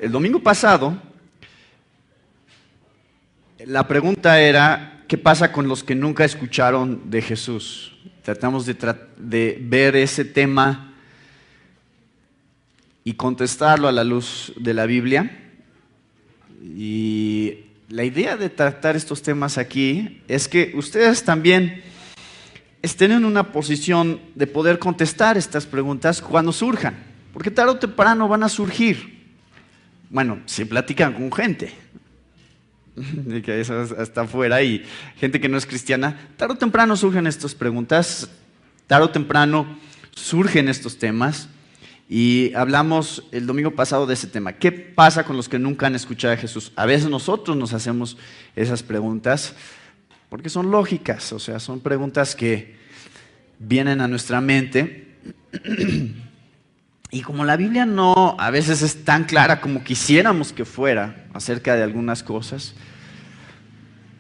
El domingo pasado, la pregunta era, ¿qué pasa con los que nunca escucharon de Jesús? Tratamos de ver ese tema y contestarlo a la luz de la Biblia. Y la idea de tratar estos temas aquí es que ustedes también estén en una posición de poder contestar estas preguntas cuando surjan, porque tarde o temprano van a surgir. Bueno, si platican con gente, de que eso hasta afuera, y gente que no es cristiana, tarde o temprano surgen estas preguntas, tarde o temprano surgen estos temas. Y hablamos el domingo pasado de ese tema. ¿Qué pasa con los que nunca han escuchado a Jesús? A veces nosotros nos hacemos esas preguntas porque son lógicas, o sea, son preguntas que vienen a nuestra mente. Y como la Biblia no a veces es tan clara como quisiéramos que fuera acerca de algunas cosas,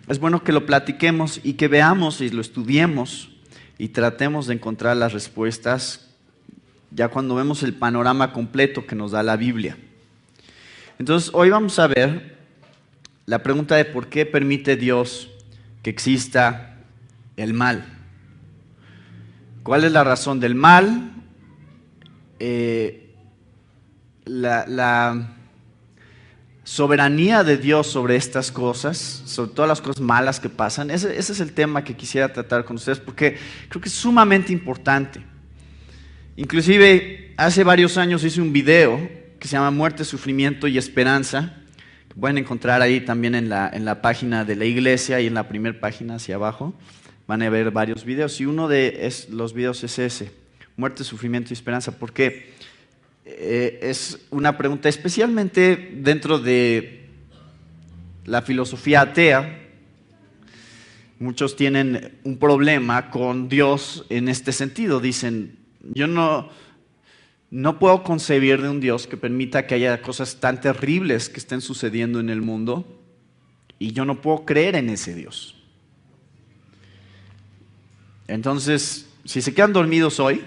es bueno que lo platiquemos y que veamos y lo estudiemos y tratemos de encontrar las respuestas ya cuando vemos el panorama completo que nos da la Biblia. Entonces, hoy vamos a ver la pregunta de por qué permite Dios que exista el mal. ¿Cuál es la razón del mal? La soberanía de Dios sobre estas cosas, sobre todas las cosas malas que pasan. Ese es el tema que quisiera tratar con ustedes porque creo que es sumamente importante. Inclusive hace varios años hice un video que se llama Muerte, Sufrimiento y Esperanza, que pueden encontrar ahí también en la página de la iglesia y en la primera página hacia abajo. Van a ver varios videos y uno de los videos es ese, Muerte, Sufrimiento y Esperanza, porque es una pregunta especialmente dentro de la filosofía atea. Muchos tienen un problema con Dios en este sentido, dicen, yo no puedo concebir de un Dios que permita que haya cosas tan terribles que estén sucediendo en el mundo y yo no puedo creer en ese Dios. Entonces, si se quedan dormidos hoy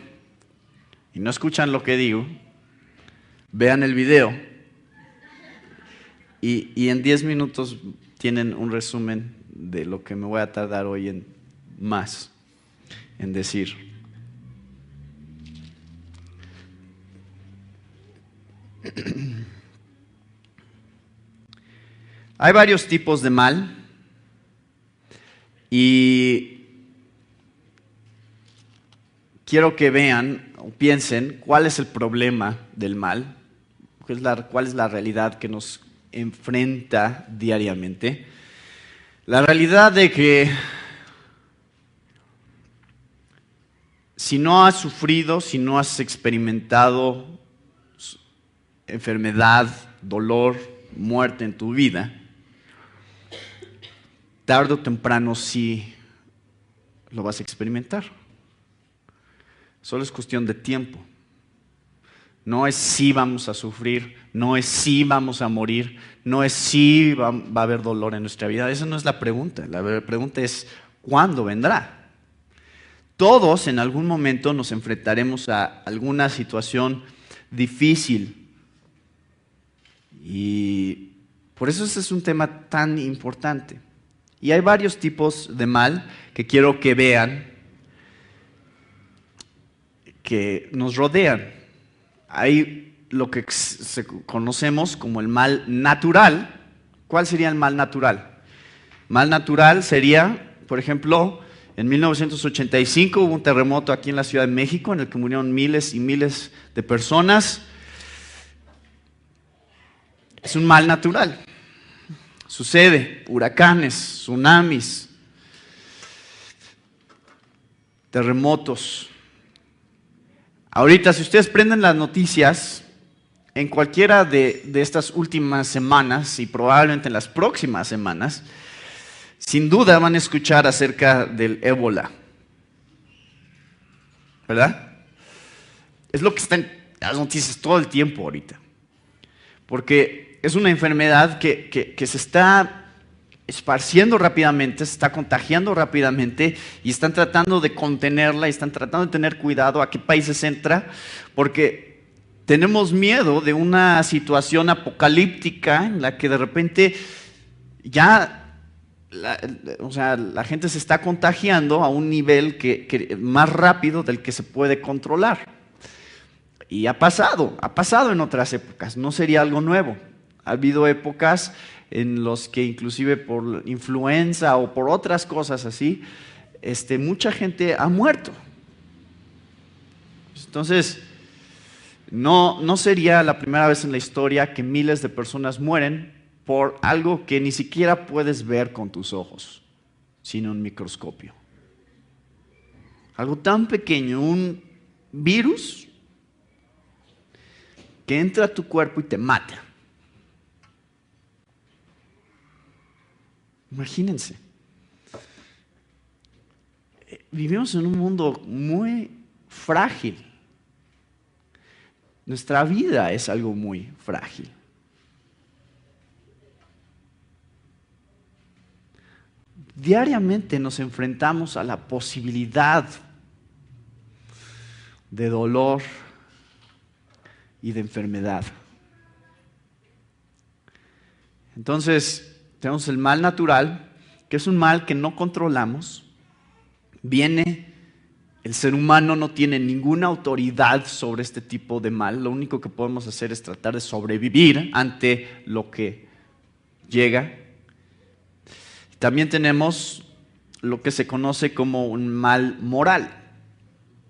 y no escuchan lo que digo, vean el video y en 10 minutos tienen un resumen de lo que me voy a tardar hoy en decir. Hay varios tipos de mal y quiero que vean o piensen cuál es el problema del mal, cuál es la realidad que nos enfrenta diariamente. La realidad de que si no has sufrido, si no has experimentado enfermedad, dolor, muerte en tu vida, tarde o temprano sí lo vas a experimentar. Solo es cuestión de tiempo. No es si vamos a sufrir, no es si vamos a morir, no es si va a haber dolor en nuestra vida. Esa no es la pregunta. La pregunta es ¿cuándo vendrá? Todos en algún momento nos enfrentaremos a alguna situación difícil. Y por eso ese es un tema tan importante. Y hay varios tipos de mal que quiero que vean, que nos rodean. Hay lo que conocemos como el mal natural. ¿Cuál sería el mal natural? Mal natural sería, por ejemplo, en 1985 hubo un terremoto aquí en la Ciudad de México en el que murieron miles y miles de personas. Es un mal natural. Sucede, huracanes, tsunamis, terremotos. Ahorita, si ustedes prenden las noticias, en cualquiera de estas últimas semanas y probablemente en las próximas semanas, sin duda van a escuchar acerca del ébola. ¿Verdad? Es lo que está en las noticias todo el tiempo ahorita. Porque es una enfermedad que se está esparciendo rápidamente, se está contagiando rápidamente y están tratando de contenerla y están tratando de tener cuidado a qué países entra, porque Tenemos miedo de una situación apocalíptica en la que de repente ya la gente se está contagiando a un nivel más rápido del que se puede controlar. Y ha pasado en otras épocas, no sería algo nuevo. Ha habido épocas en las que inclusive por influenza o por otras cosas así, mucha gente ha muerto. Entonces, no sería la primera vez en la historia que miles de personas mueren por algo que ni siquiera puedes ver con tus ojos, sino un microscopio. Algo tan pequeño, un virus que entra a tu cuerpo y te mata. Imagínense. Vivimos en un mundo muy frágil. Nuestra vida es algo muy frágil. Diariamente nos enfrentamos a la posibilidad de dolor y de enfermedad. Entonces, tenemos el mal natural, que es un mal que no controlamos. El ser humano no tiene ninguna autoridad sobre este tipo de mal. Lo único que podemos hacer es tratar de sobrevivir ante lo que llega. También tenemos lo que se conoce como un mal moral.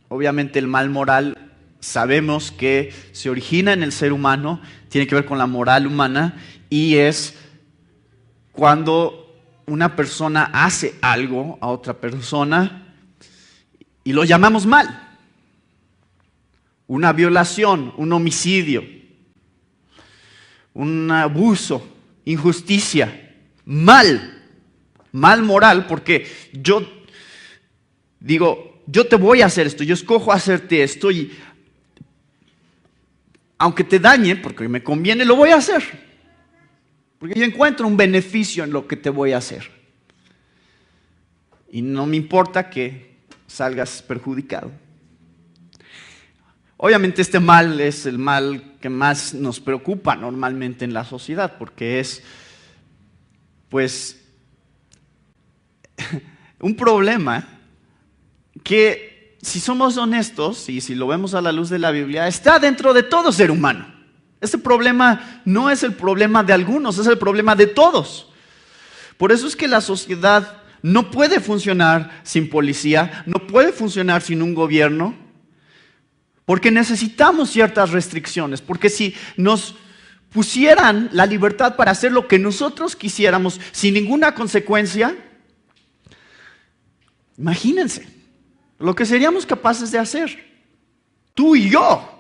Obviamente el mal moral sabemos que se origina en el ser humano, tiene que ver con la moral humana y es cuando una persona hace algo a otra persona y lo llamamos mal. Una violación, un homicidio, un abuso, injusticia, mal moral, porque yo digo, yo te voy a hacer esto, yo escojo hacerte esto y aunque te dañe, porque me conviene, lo voy a hacer. Porque yo encuentro un beneficio en lo que te voy a hacer. Y no me importa que salgas perjudicado. Obviamente este mal es el mal que más nos preocupa normalmente en la sociedad, porque es, pues, un problema que, si somos honestos y si lo vemos a la luz de la Biblia, está dentro de todo ser humano. Este problema no es el problema de algunos, es el problema de todos. Por eso es que la sociedad no puede funcionar sin policía, no puede funcionar sin un gobierno, porque necesitamos ciertas restricciones, porque si nos pusieran la libertad para hacer lo que nosotros quisiéramos sin ninguna consecuencia, imagínense lo que seríamos capaces de hacer, tú y yo.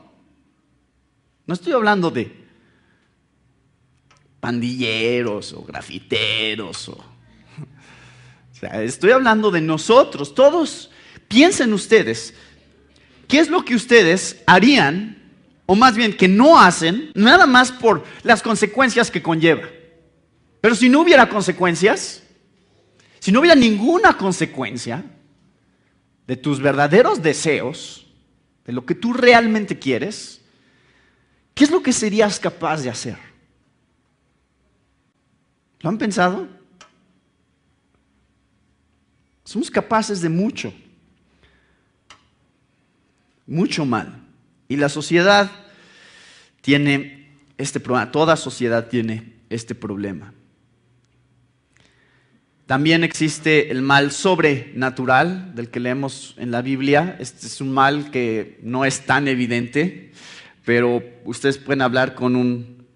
No estoy hablando de pandilleros o grafiteros, o sea, estoy hablando de nosotros, todos. Piensen ustedes, ¿qué es lo que ustedes harían, o más bien que no hacen, nada más por las consecuencias que conlleva? Pero si no hubiera consecuencias, si no hubiera ninguna consecuencia de tus verdaderos deseos, de lo que tú realmente quieres, ¿qué es lo que serías capaz de hacer? ¿Lo han pensado? Somos capaces de mucho mal. Y la sociedad tiene este problema, toda sociedad tiene este problema. También existe el mal sobrenatural del que leemos en la Biblia. Este es un mal que no es tan evidente, pero ustedes pueden hablar con un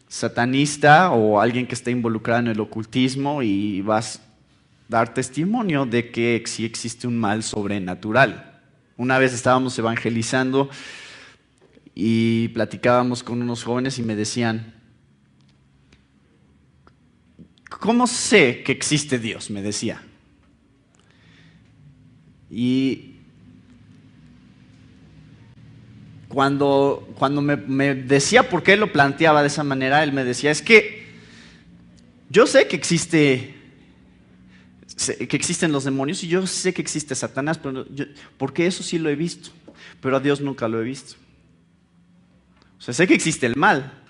satanista o alguien que esté involucrado en el ocultismo y vas a dar testimonio de que sí existe un mal sobrenatural. Una vez estábamos evangelizando y platicábamos con unos jóvenes y me decían, ¿cómo sé que existe Dios?, me decía. Y cuando me decía por qué lo planteaba de esa manera, él me decía, es que yo sé que existen los demonios y yo sé que existe Satanás, porque eso sí lo he visto, pero a Dios nunca lo he visto. O sea, sé que existe el mal.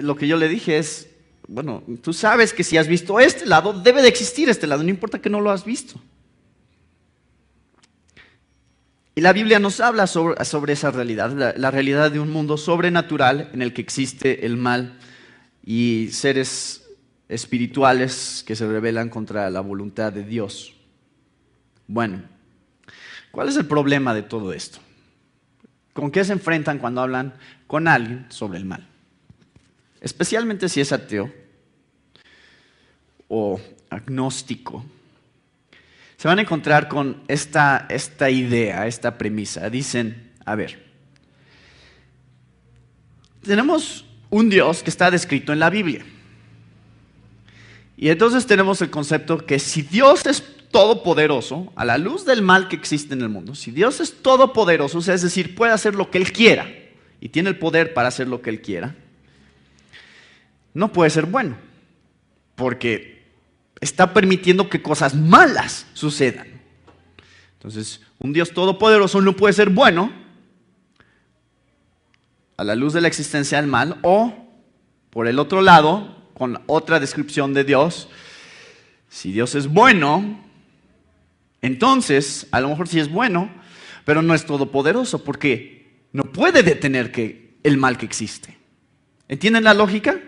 Lo que yo le dije es, bueno, tú sabes que si has visto este lado, debe de existir este lado, no importa que no lo has visto. Y la Biblia nos habla sobre esa realidad, la realidad de un mundo sobrenatural en el que existe el mal y seres espirituales que se rebelan contra la voluntad de Dios. Bueno, ¿cuál es el problema de todo esto? ¿Con qué se enfrentan cuando hablan con alguien sobre el mal? Especialmente si es ateo o agnóstico. Se van a encontrar con esta idea, esta premisa. Dicen, a ver, tenemos un Dios que está descrito en la Biblia. Y entonces tenemos el concepto que si Dios es todopoderoso, a la luz del mal que existe en el mundo, si Dios es todopoderoso, o sea, es decir, puede hacer lo que Él quiera y tiene el poder para hacer lo que Él quiera, no puede ser bueno, porque está permitiendo que cosas malas sucedan. Entonces, un Dios todopoderoso no puede ser bueno a la luz de la existencia del mal, o por el otro lado, con otra descripción de Dios, si Dios es bueno, entonces, a lo mejor sí es bueno, pero no es todopoderoso, porque no puede detener el mal que existe. ¿Entienden la lógica?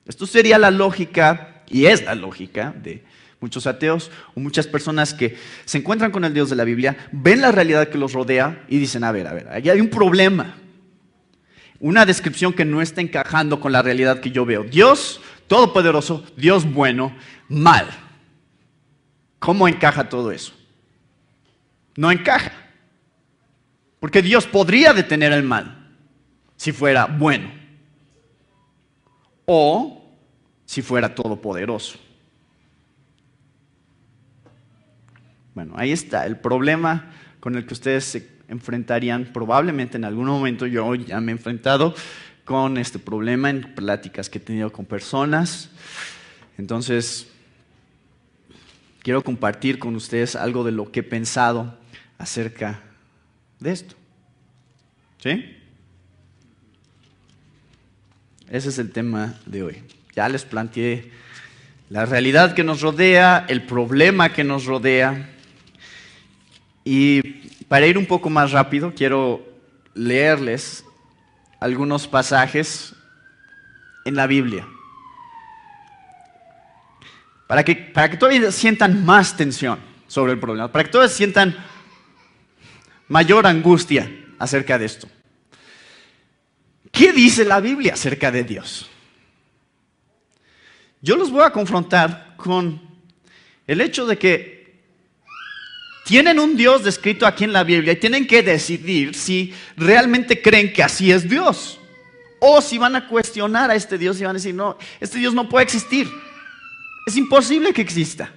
Esto sería la lógica, y es la lógica de muchos ateos o muchas personas que se encuentran con el Dios de la Biblia, ven la realidad que los rodea y dicen, a ver, aquí hay un problema. Una descripción que no está encajando con la realidad que yo veo. Dios todopoderoso, Dios bueno, mal. ¿Cómo encaja todo eso? No encaja. Porque Dios podría detener el mal si fuera bueno. O si fuera todopoderoso. Bueno, ahí está el problema con el que ustedes se enfrentarían probablemente en algún momento. Yo ya me he enfrentado con este problema en pláticas que he tenido con personas. Entonces, quiero compartir con ustedes algo de lo que he pensado acerca de esto. ¿Sí? Ese es el tema de hoy. Ya les planteé la realidad que nos rodea, el problema que nos rodea. Y para ir un poco más rápido, quiero leerles algunos pasajes en la Biblia. Para que todavía sientan más tensión sobre el problema, para que todavía sientan mayor angustia acerca de esto. ¿Qué dice la Biblia acerca de Dios? Yo los voy a confrontar con el hecho de que tienen un Dios descrito aquí en la Biblia y tienen que decidir si realmente creen que así es Dios, o si van a cuestionar a este Dios y van a decir, no, este Dios no puede existir. Es imposible que exista,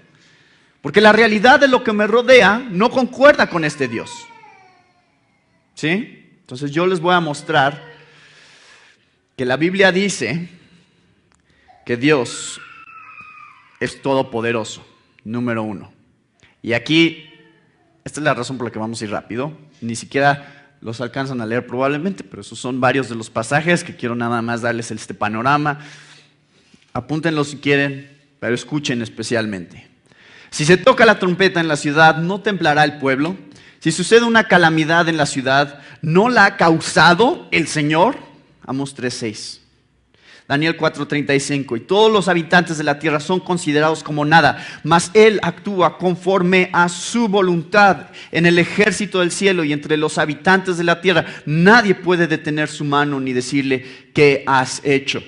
porque la realidad de lo que me rodea no concuerda con este Dios. ¿Sí? Entonces yo les voy a mostrar que la Biblia dice que Dios es todopoderoso, número uno. Y aquí, esta es la razón por la que vamos a ir rápido. Ni siquiera los alcanzan a leer probablemente, pero esos son varios de los pasajes que quiero nada más darles este panorama. Apúntenlo si quieren, pero escuchen especialmente. Si se toca la trompeta en la ciudad, no temblará el pueblo. Si sucede una calamidad en la ciudad, ¿no la ha causado el Señor? Amos 3:6. Daniel 4:35. Y todos los habitantes de la tierra son considerados como nada, mas Él actúa conforme a su voluntad. En el ejército del cielo y entre los habitantes de la tierra, nadie puede detener su mano ni decirle, ¿qué has hecho?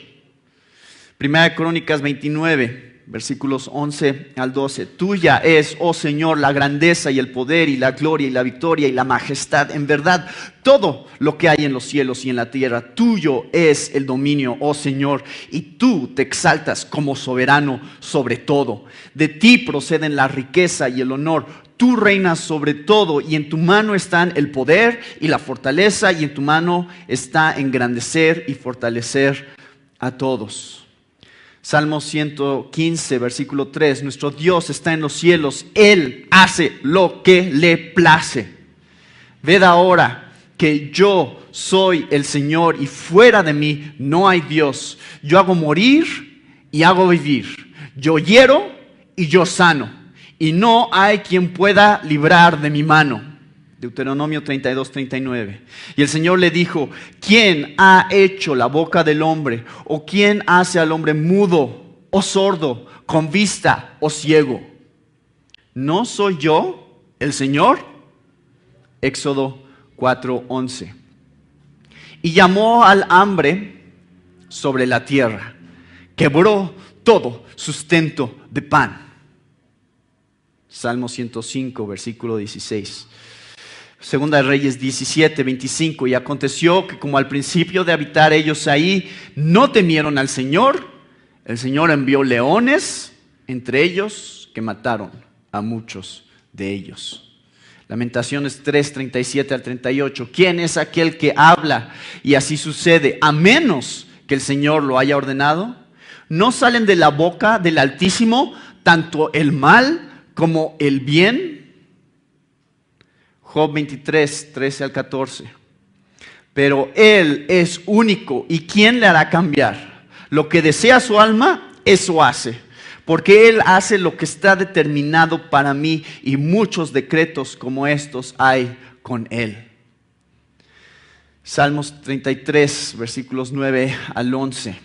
Primera de Crónicas 29. Versículos 11 al 12. Tuya es, oh Señor, la grandeza y el poder y la gloria y la victoria y la majestad. En verdad, todo lo que hay en los cielos y en la tierra, tuyo es el dominio, oh Señor, y tú te exaltas como soberano sobre todo. De ti proceden la riqueza y el honor. Tú reinas sobre todo y en tu mano están el poder y la fortaleza y en tu mano está engrandecer y fortalecer a todos. Salmo 115, versículo 3. Nuestro Dios está en los cielos. Él hace lo que le place. Ved ahora que yo soy el Señor y fuera de mí no hay Dios. Yo hago morir y hago vivir. Yo hiero y yo sano. Y no hay quien pueda librar de mi mano. Deuteronomio 32:39. Y el Señor le dijo: ¿quién ha hecho la boca del hombre? ¿O quién hace al hombre mudo o sordo, con vista o ciego? ¿No soy yo el Señor? Éxodo 4:11. Y llamó al hambre sobre la tierra, quebró todo sustento de pan. Salmo 105, versículo 16. Segunda de Reyes 17:25. Y aconteció que como al principio de habitar ellos ahí, no temieron al Señor, el Señor envió leones entre ellos que mataron a muchos de ellos. Lamentaciones 3:37 al 38. ¿Quién es aquel que habla y así sucede, a menos que el Señor lo haya ordenado? ¿No salen de la boca del Altísimo tanto el mal como el bien? Job 23:13 al 14. Pero Él es único, ¿y quién le hará cambiar? Lo que desea su alma, eso hace. Porque Él hace lo que está determinado para mí, y muchos decretos como estos hay con Él. Salmos 33, versículos 9 al 11.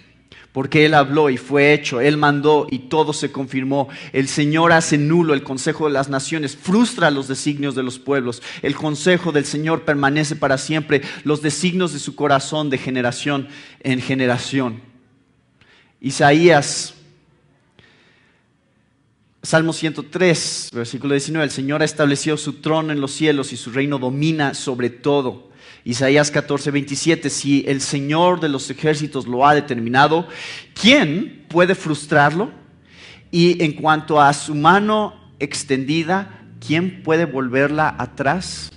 Porque Él habló y fue hecho, Él mandó y todo se confirmó. El Señor hace nulo el consejo de las naciones, frustra los designios de los pueblos. El consejo del Señor permanece para siempre, los designios de su corazón de generación en generación. Isaías, Salmo 103, versículo 19. El Señor ha establecido su trono en los cielos y su reino domina sobre todo. Isaías 14:27, si el Señor de los ejércitos lo ha determinado, ¿quién puede frustrarlo? Y en cuanto a su mano extendida, ¿quién puede volverla atrás?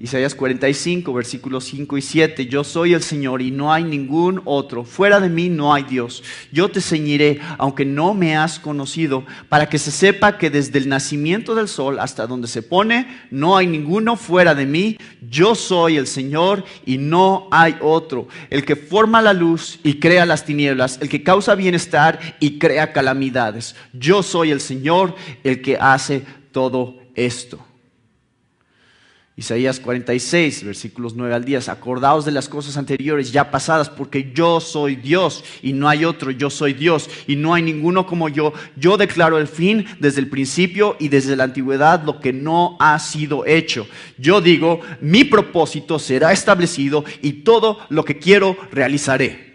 Isaías 45, versículos 5 y 7. Yo soy el Señor y no hay ningún otro. Fuera de mí no hay Dios. Yo te ceñiré, aunque no me has conocido, para que se sepa que desde el nacimiento del sol hasta donde se pone, no hay ninguno fuera de mí. Yo soy el Señor y no hay otro. El que forma la luz y crea las tinieblas, el que causa bienestar y crea calamidades. Yo soy el Señor, el que hace todo esto. Isaías 46, versículos 9 al 10. Acordaos de las cosas anteriores ya pasadas, porque yo soy Dios y no hay otro. Yo soy Dios y no hay ninguno como yo. Yo declaro el fin desde el principio y desde la antigüedad lo que no ha sido hecho. Yo digo, mi propósito será establecido y todo lo que quiero realizaré.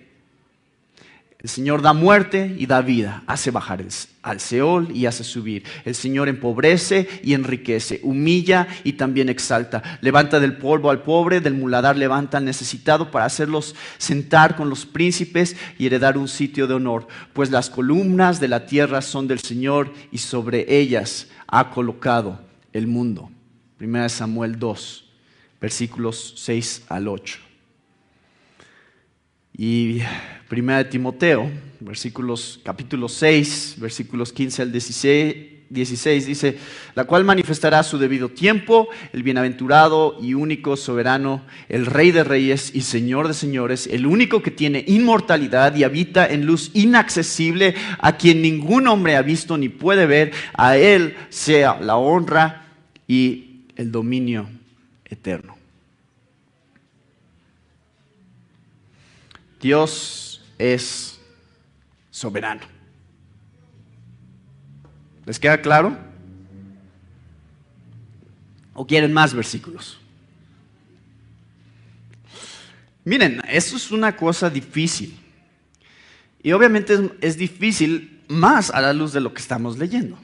El Señor da muerte y da vida, hace bajar al Seol y hace subir. El Señor empobrece y enriquece, humilla y también exalta. Levanta del polvo al pobre, del muladar levanta al necesitado para hacerlos sentar con los príncipes y heredar un sitio de honor. Pues las columnas de la tierra son del Señor y sobre ellas ha colocado el mundo. 1 Samuel 2, versículos 6 al 8. Y 1 Timoteo, capítulo 6, versículos 15 al 16 dice: la cual manifestará a su debido tiempo el bienaventurado y único soberano, el Rey de reyes y Señor de señores, el único que tiene inmortalidad y habita en luz inaccesible, a quien ningún hombre ha visto ni puede ver. A Él sea la honra y el dominio eterno. Dios es soberano. ¿Les queda claro? ¿O quieren más versículos? Miren, esto es una cosa difícil. Y obviamente es difícil más a la luz de lo que estamos leyendo.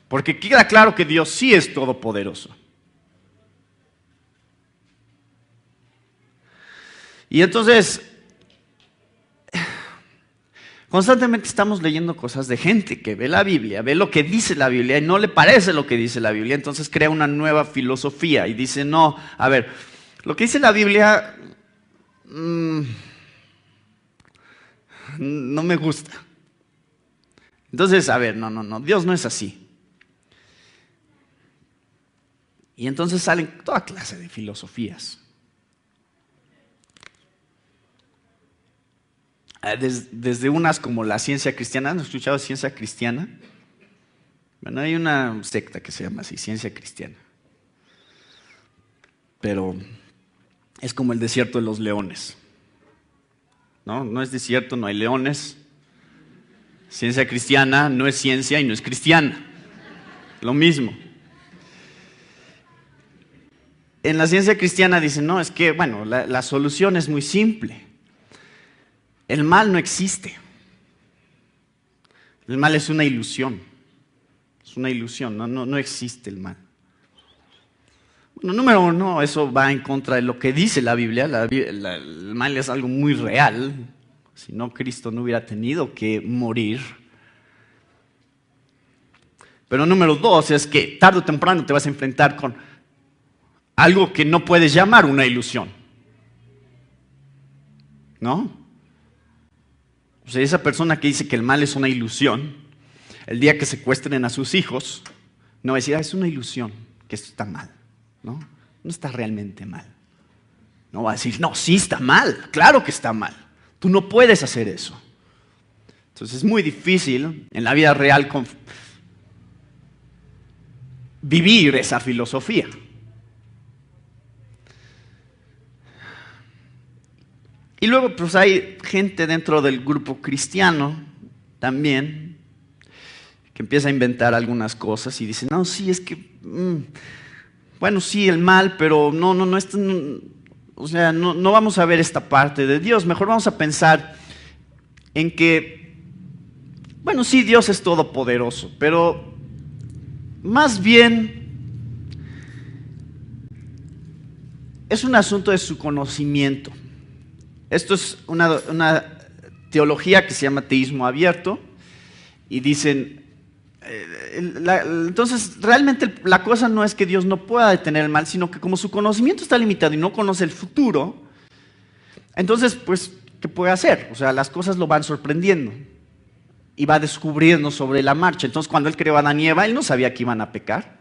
Porque queda claro que Dios sí es todopoderoso. Y entonces, constantemente estamos leyendo cosas de gente que ve la Biblia, ve lo que dice la Biblia y no le parece lo que dice la Biblia. Entonces crea una nueva filosofía y dice, no, a ver, lo que dice la Biblia no me gusta. Entonces, a ver, no, Dios no es así. Y entonces salen toda clase de filosofías. Desde unas como la ciencia cristiana. ¿Han escuchado ciencia cristiana? Bueno, hay una secta que se llama así, ciencia cristiana. Pero es como el desierto de los leones. No es desierto, no hay leones. Ciencia cristiana no es ciencia y no es cristiana. Lo mismo. En la ciencia cristiana dicen, no, es que, bueno, la solución es muy simple. El mal no existe. El mal es una ilusión. Es una ilusión, no existe el mal. Bueno, número uno, eso va en contra de lo que dice la Biblia. El mal es algo muy real. Si no, Cristo no hubiera tenido que morir. Pero número dos es que tarde o temprano te vas a enfrentar con algo que no puedes llamar una ilusión. ¿No? O sea, esa persona que dice que el mal es una ilusión, el día que secuestren a sus hijos, no va a decir, es una ilusión, que esto está mal. No está realmente mal. No va a decir, no, sí está mal, claro que está mal. Tú no puedes hacer eso. Entonces es muy difícil en la vida real vivir esa filosofía. Y luego pues hay gente dentro del grupo cristiano también que empieza a inventar algunas cosas y dice, no, sí, es que, bueno, sí, el mal, pero o sea, no vamos a ver esta parte de Dios, mejor vamos a pensar en que, bueno, sí, Dios es todopoderoso, pero más bien es un asunto de su conocimiento. Esto es una teología que se llama teísmo abierto y dicen, entonces realmente la cosa no es que Dios no pueda detener el mal, sino que como su conocimiento está limitado y no conoce el futuro, entonces pues, ¿qué puede hacer? O sea, las cosas lo van sorprendiendo y va descubriendo sobre la marcha. Entonces cuando él creó a Adán y Eva, él no sabía que iban a pecar,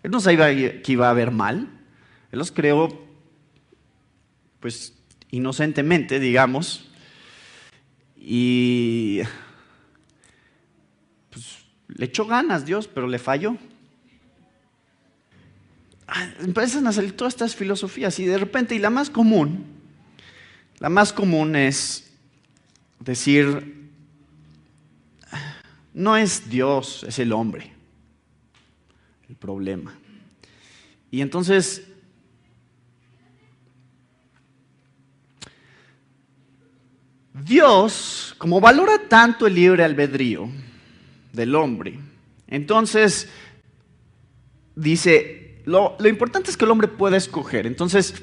él no sabía que iba a haber mal, él los creó pues inocentemente, digamos, y pues le echó ganas Dios, pero le falló. Empiezan a salir todas estas filosofías y de repente, y la más común es decir, no es Dios, es el hombre el problema. Y entonces Dios, como valora tanto el libre albedrío del hombre, entonces dice, lo importante es que el hombre pueda escoger. Entonces,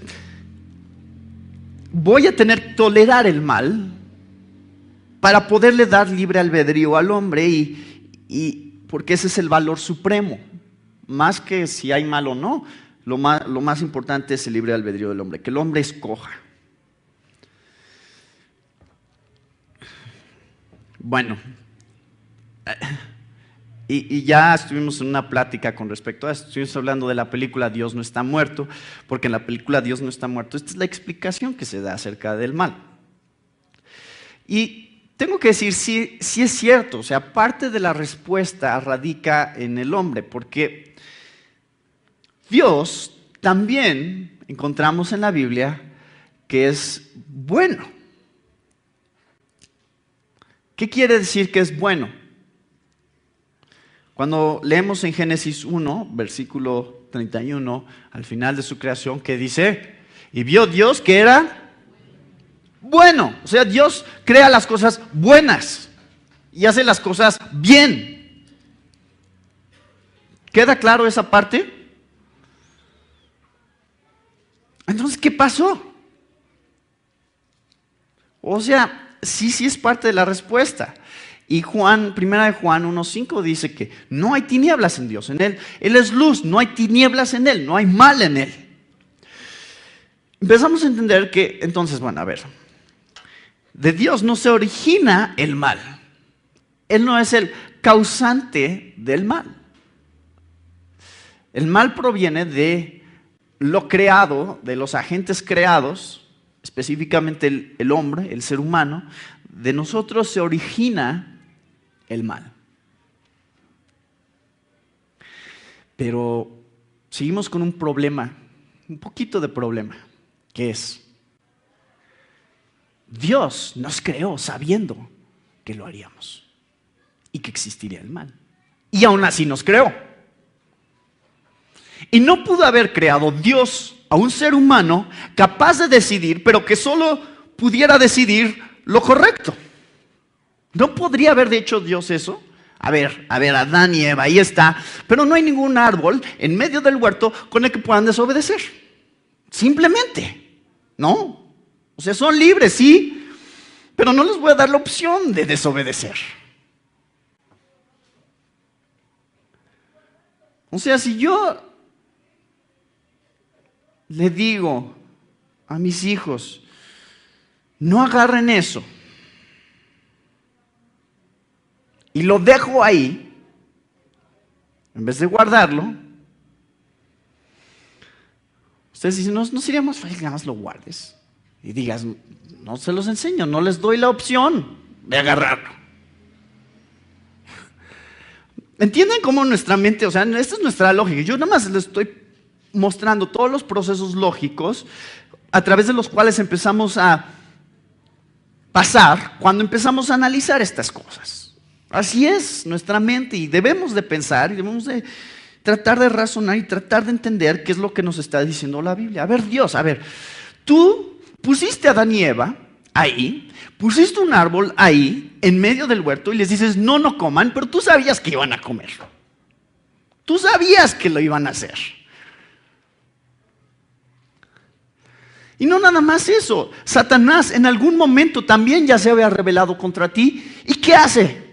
voy a tener que tolerar el mal para poderle dar libre albedrío al hombre y porque ese es el valor supremo. Más que si hay mal o no, lo más importante es el libre albedrío del hombre, que el hombre escoja. Bueno, y ya estuvimos en una plática con respecto a esto. Estuvimos hablando de la película Dios no está muerto, porque en la película Dios no está muerto, esta es la explicación que se da acerca del mal. Y tengo que decir, sí es cierto, o sea, parte de la respuesta radica en el hombre, porque Dios también encontramos en la Biblia que es bueno. ¿Qué quiere decir que es bueno? Cuando leemos en Génesis 1, versículo 31, al final de su creación, que dice, y vio Dios que era bueno. O sea, Dios crea las cosas buenas y hace las cosas bien. ¿Queda claro esa parte? Entonces, ¿qué pasó? O sea, sí es parte de la respuesta. Y primera de Juan 1:5 dice que no hay tinieblas en Dios, en Él. Él es luz, no hay tinieblas en Él, no hay mal en Él. Empezamos a entender que, entonces, bueno, a ver, de Dios no se origina el mal. Él no es el causante del mal. El mal proviene de lo creado, de los agentes creados, específicamente el hombre, el ser humano. De nosotros se origina el mal. Pero seguimos con un problema, un poquito de problema, que es, Dios nos creó sabiendo que lo haríamos y que existiría el mal. Y aún así nos creó. Y no pudo haber creado Dios a un ser humano capaz de decidir, pero que solo pudiera decidir lo correcto. ¿No podría haber hecho Dios eso? A ver, Adán y Eva, ahí está. Pero no hay ningún árbol en medio del huerto con el que puedan desobedecer. Simplemente, ¿no? O sea, son libres, sí, pero no les voy a dar la opción de desobedecer. O sea, si yo le digo a mis hijos, no agarren eso, y lo dejo ahí, en vez de guardarlo, ustedes dicen, ¿no sería más fácil que nada más lo guardes? Y digas, no se los enseño, no les doy la opción de agarrarlo. ¿Entienden cómo nuestra mente, o sea, esta es nuestra lógica? Yo nada más les estoy mostrando todos los procesos lógicos a través de los cuales empezamos a pasar cuando empezamos a analizar estas cosas. Así es nuestra mente y debemos de pensar y debemos de tratar de razonar y tratar de entender qué es lo que nos está diciendo la Biblia. A ver, Dios, tú pusiste a Adán y Eva ahí, pusiste un árbol ahí, en medio del huerto, y les dices, no coman, pero tú sabías que iban a comer. Tú sabías que lo iban a hacer. Y no nada más eso, Satanás en algún momento también ya se había rebelado contra ti. ¿Y qué hace?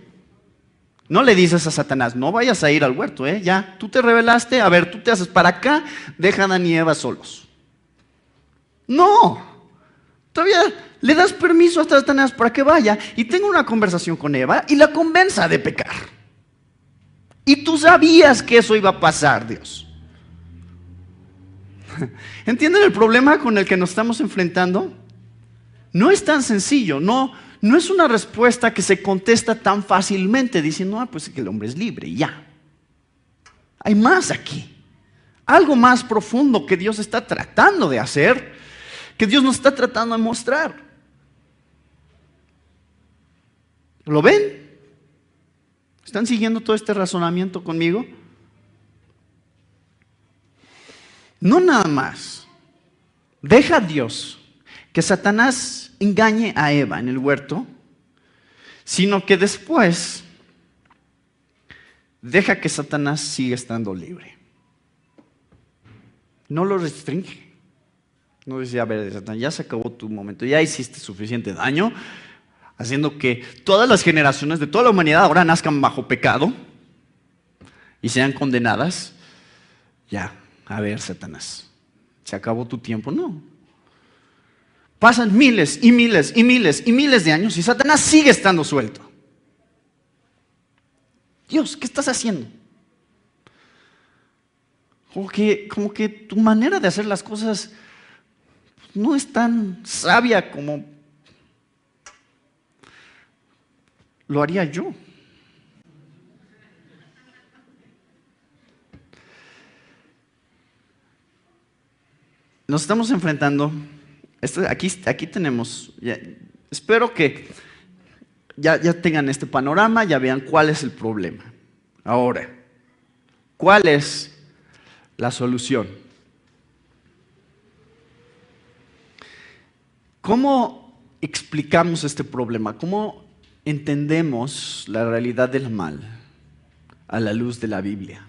No le dices a Satanás, no vayas a ir al huerto, ya, tú te rebelaste, a ver, tú te haces para acá, deja a Adán y Eva solos. No, todavía le das permiso a Satanás para que vaya y tenga una conversación con Eva y la convenza de pecar. Y tú sabías que eso iba a pasar, Dios. ¿Entienden el problema con el que nos estamos enfrentando? No es tan sencillo, no es una respuesta que se contesta tan fácilmente diciendo, pues que el hombre es libre y ya. Hay más aquí, algo más profundo que Dios está tratando de hacer, que Dios nos está tratando de mostrar. ¿Lo ven? ¿Están siguiendo todo este razonamiento conmigo? No nada más deja a Dios que Satanás engañe a Eva en el huerto, sino que después deja que Satanás siga estando libre. No lo restringe. No dice, a ver, Satanás, ya se acabó tu momento, ya hiciste suficiente daño, haciendo que todas las generaciones de toda la humanidad ahora nazcan bajo pecado y sean condenadas. Ya, a ver, Satanás, se acabó tu tiempo. No. Pasan miles y miles y miles y miles de años y Satanás sigue estando suelto. Dios, ¿qué estás haciendo? Como que tu manera de hacer las cosas no es tan sabia como lo haría yo. Nos estamos enfrentando, aquí tenemos, espero que ya tengan este panorama, ya vean cuál es el problema. Ahora, ¿cuál es la solución? ¿Cómo explicamos este problema? ¿Cómo entendemos la realidad del mal a la luz de la Biblia?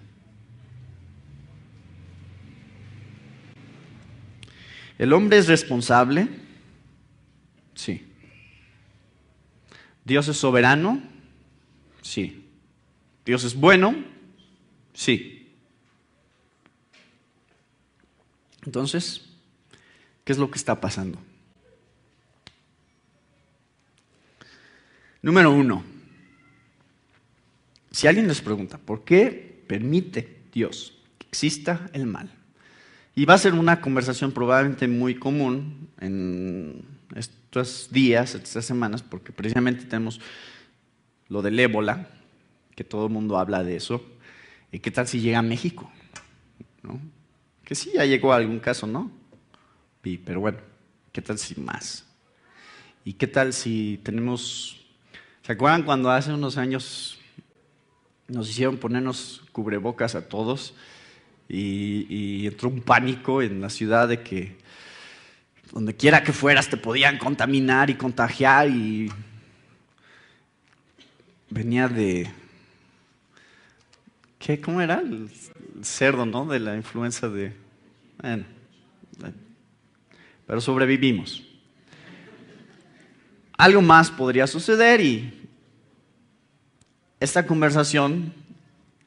¿El hombre es responsable? Sí. ¿Dios es soberano? Sí. ¿Dios es bueno? Sí. Entonces, ¿qué es lo que está pasando? Número 1. Si alguien les pregunta, ¿por qué permite Dios que exista el mal. Y va a ser una conversación probablemente muy común en estos días, estas semanas, porque precisamente tenemos lo del ébola, que todo el mundo habla de eso. ¿Y qué tal si llega a México? ¿No? Que sí, ya llegó a algún caso, ¿no? Pero bueno, ¿qué tal si más? ¿Y qué tal si tenemos... ¿Se acuerdan cuando hace unos años nos hicieron ponernos cubrebocas a todos y entró un pánico en la ciudad de que donde quiera que fueras te podían contaminar y contagiar y venía de... ¿Qué? ¿Cómo era? El cerdo, ¿no? De la influenza de... Bueno, pero sobrevivimos. Algo más podría suceder y esta conversación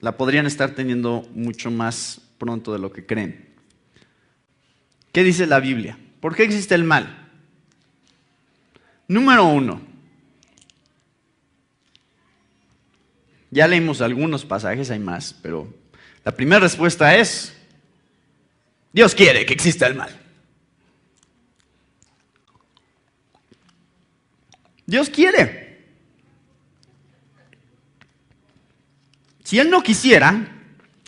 la podrían estar teniendo mucho más pronto de lo que creen. ¿Qué dice la Biblia? ¿Por qué existe el mal? Número 1. Ya leímos algunos pasajes, hay más, pero la primera respuesta es: Dios quiere que exista el mal. Dios quiere. Si Él no quisiera,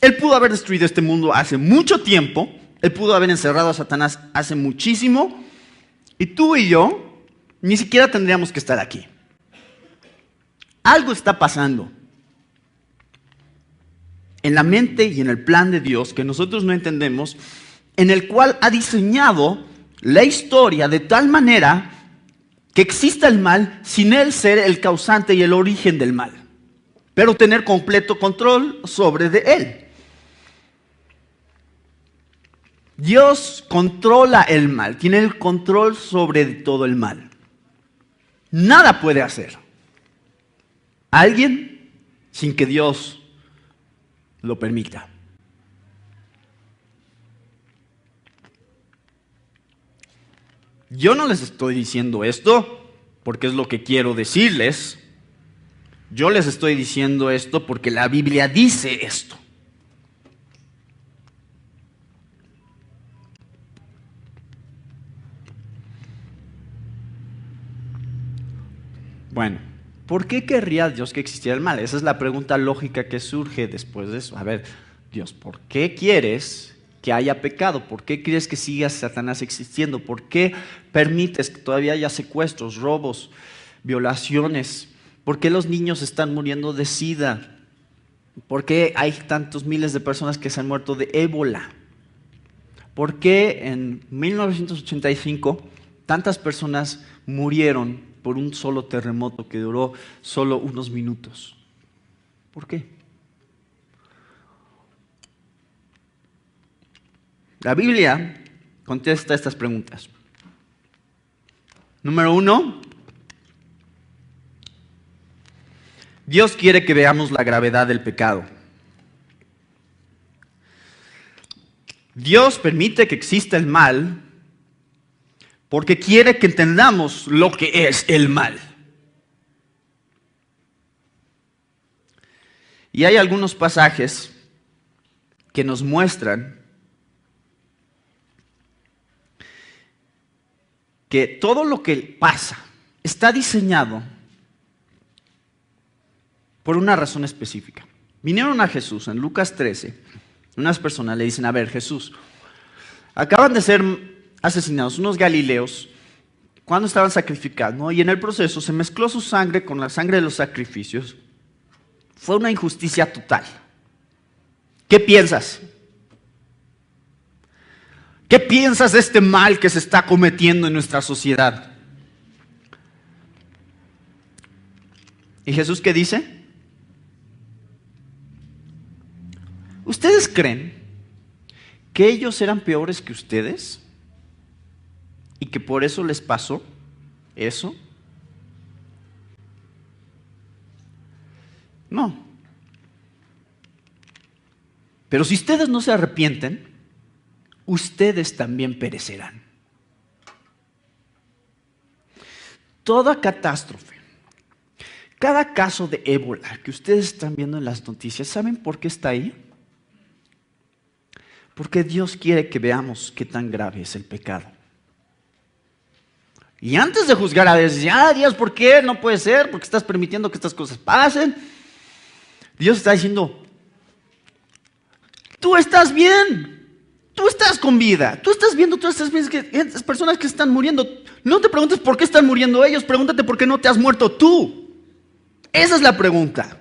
Él pudo haber destruido este mundo hace mucho tiempo, Él pudo haber encerrado a Satanás hace muchísimo, y tú y yo ni siquiera tendríamos que estar aquí. Algo está pasando en la mente y en el plan de Dios que nosotros no entendemos, en el cual ha diseñado la historia de tal manera que exista el mal sin Él ser el causante y el origen del mal, pero tener completo control sobre de Él. Dios controla el mal, tiene el control sobre todo el mal. Nada puede hacer alguien sin que Dios lo permita. Yo no les estoy diciendo esto porque es lo que quiero decirles. Yo les estoy diciendo esto porque la Biblia dice esto. Bueno, ¿por qué querría Dios que existiera el mal? Esa es la pregunta lógica que surge después de eso. A ver, Dios, ¿por qué quieres que haya pecado? ¿Por qué quieres que siga Satanás existiendo? ¿Por qué permites que todavía haya secuestros, robos, violaciones? ¿Por qué los niños están muriendo de SIDA? ¿Por qué hay tantos miles de personas que se han muerto de ébola? ¿Por qué en 1985 tantas personas murieron por un solo terremoto que duró solo unos minutos? ¿Por qué? La Biblia contesta estas preguntas. Número 1, Dios quiere que veamos la gravedad del pecado. Dios permite que exista el mal porque quiere que entendamos lo que es el mal. Y hay algunos pasajes que nos muestran que todo lo que pasa está diseñado por una razón específica. Vinieron a Jesús en Lucas 13, unas personas le dicen: a ver, Jesús, acaban de ser asesinados unos galileos cuando estaban sacrificando, y en el proceso se mezcló su sangre con la sangre de los sacrificios. Fue una injusticia total. ¿Qué piensas? ¿Qué piensas de este mal que se está cometiendo en nuestra sociedad? ¿Y Jesús qué dice? ¿Ustedes creen que ellos eran peores que ustedes? ¿Y que por eso les pasó eso? No. Pero si ustedes no se arrepienten, ustedes también perecerán. Toda catástrofe, cada caso de ébola que ustedes están viendo en las noticias, ¿saben por qué está ahí? Porque Dios quiere que veamos qué tan grave es el pecado. Y antes de juzgar a veces, Dios, ¿por qué? No puede ser, porque estás permitiendo que estas cosas pasen. Dios está diciendo, tú estás bien, tú estás con vida, tú estás viendo todas estas personas que están muriendo. No te preguntes por qué están muriendo ellos, pregúntate por qué no te has muerto tú. Esa es la pregunta.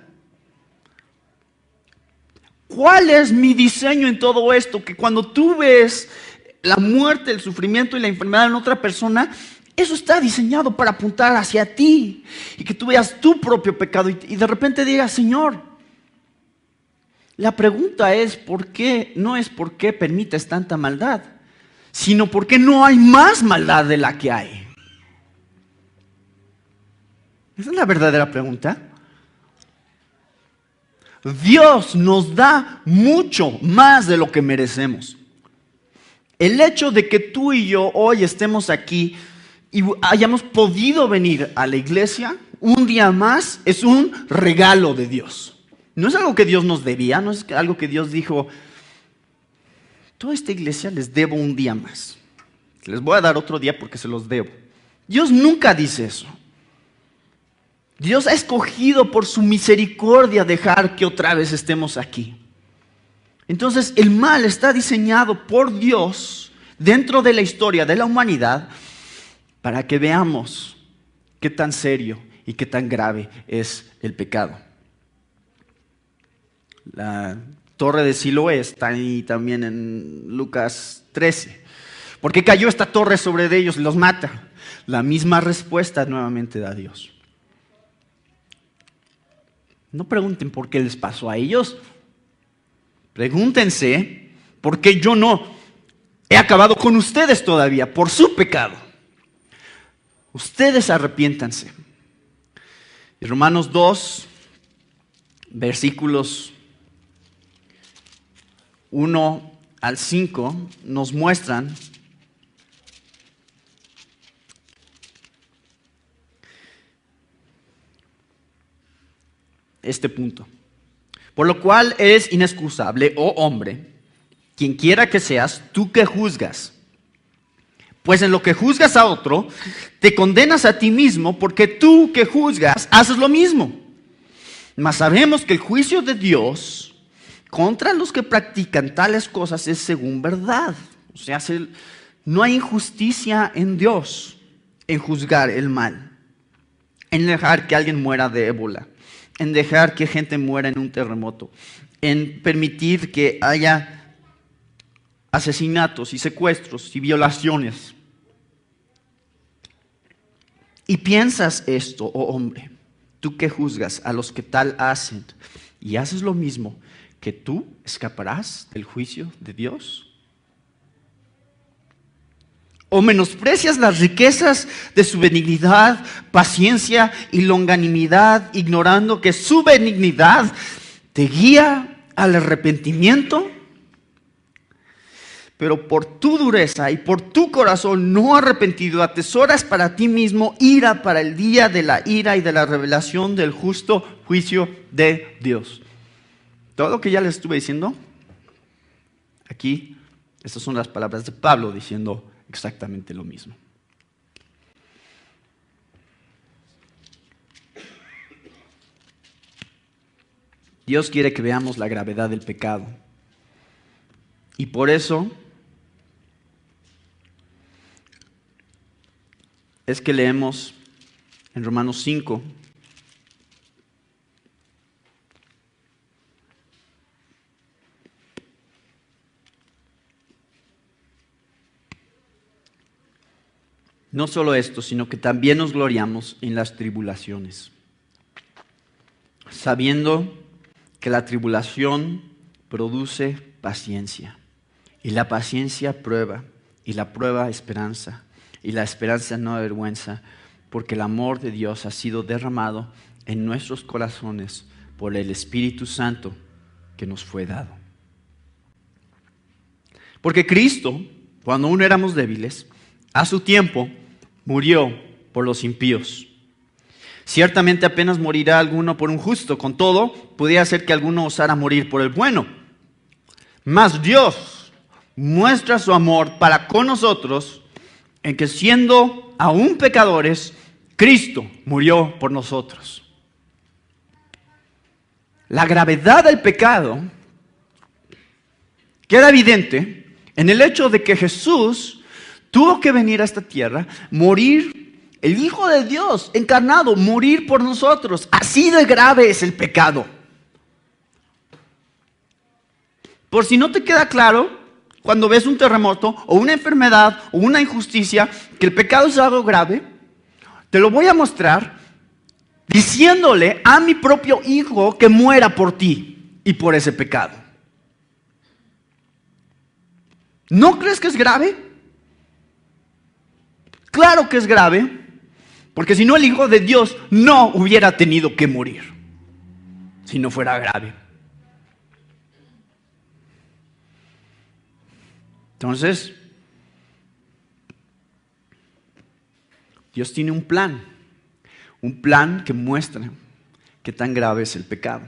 ¿Cuál es mi diseño en todo esto? Que cuando tú ves la muerte, el sufrimiento y la enfermedad en otra persona, eso está diseñado para apuntar hacia ti y que tú veas tu propio pecado y de repente digas, Señor, la pregunta es ¿por qué? No es por qué permites tanta maldad, sino por qué no hay más maldad de la que hay. Esa es la verdadera pregunta. Dios nos da mucho más de lo que merecemos. El hecho de que tú y yo hoy estemos aquí y hayamos podido venir a la iglesia un día más es un regalo de Dios. No es algo que Dios nos debía, no es algo que Dios dijo, toda esta iglesia les debo un día más. Les voy a dar otro día porque se los debo. Dios nunca dice eso. Dios ha escogido por su misericordia dejar que otra vez estemos aquí. Entonces el mal está diseñado por Dios dentro de la historia de la humanidad para que veamos qué tan serio y qué tan grave es el pecado. La torre de Siloé está ahí también en Lucas 13. ¿Por qué cayó esta torre sobre ellos y los mata? La misma respuesta nuevamente da Dios. No pregunten por qué les pasó a ellos. Pregúntense por qué yo no he acabado con ustedes todavía por su pecado. Ustedes arrepiéntanse. Y Romanos 2, versículos 1 al 5 nos muestran este punto. Por lo cual eres inexcusable, oh hombre, quien quiera que seas, tú que juzgas. Pues en lo que juzgas a otro, te condenas a ti mismo, porque tú que juzgas haces lo mismo. Mas sabemos que el juicio de Dios contra los que practican tales cosas es según verdad. O sea, no hay injusticia en Dios en juzgar el mal, en dejar que alguien muera de ébola, en dejar que gente muera en un terremoto, en permitir que haya asesinatos y secuestros y violaciones. Y piensas esto, oh hombre, tú que juzgas a los que tal hacen y haces lo mismo, que tú escaparás del juicio de Dios. ¿O menosprecias las riquezas de su benignidad, paciencia y longanimidad, ignorando que su benignidad te guía al arrepentimiento? Pero por tu dureza y por tu corazón no arrepentido, atesoras para ti mismo ira para el día de la ira y de la revelación del justo juicio de Dios. Todo lo que ya les estuve diciendo, aquí, estas son las palabras de Pablo diciendo exactamente lo mismo. Dios quiere que veamos la gravedad del pecado. Y por eso es que leemos en Romanos 5, no solo esto, sino que también nos gloriamos en las tribulaciones, sabiendo que la tribulación produce paciencia, y la paciencia prueba, y la prueba esperanza, y la esperanza no avergüenza, porque el amor de Dios ha sido derramado en nuestros corazones por el Espíritu Santo que nos fue dado. Porque Cristo, cuando aún éramos débiles, a su tiempo murió por los impíos. Ciertamente apenas morirá alguno por un justo, con todo, podría ser que alguno osara morir por el bueno. Mas Dios muestra su amor para con nosotros en que siendo aún pecadores, Cristo murió por nosotros. La gravedad del pecado queda evidente en el hecho de que Jesús tuvo que venir a esta tierra, morir, el Hijo de Dios encarnado, morir por nosotros. Así de grave es el pecado. Por si no te queda claro, cuando ves un terremoto o una enfermedad o una injusticia, que el pecado es algo grave, te lo voy a mostrar diciéndole a mi propio Hijo que muera por ti y por ese pecado. ¿No crees que es grave? Claro que es grave, porque si no el Hijo de Dios no hubiera tenido que morir, si no fuera grave. Entonces, Dios tiene un plan que muestra qué tan grave es el pecado.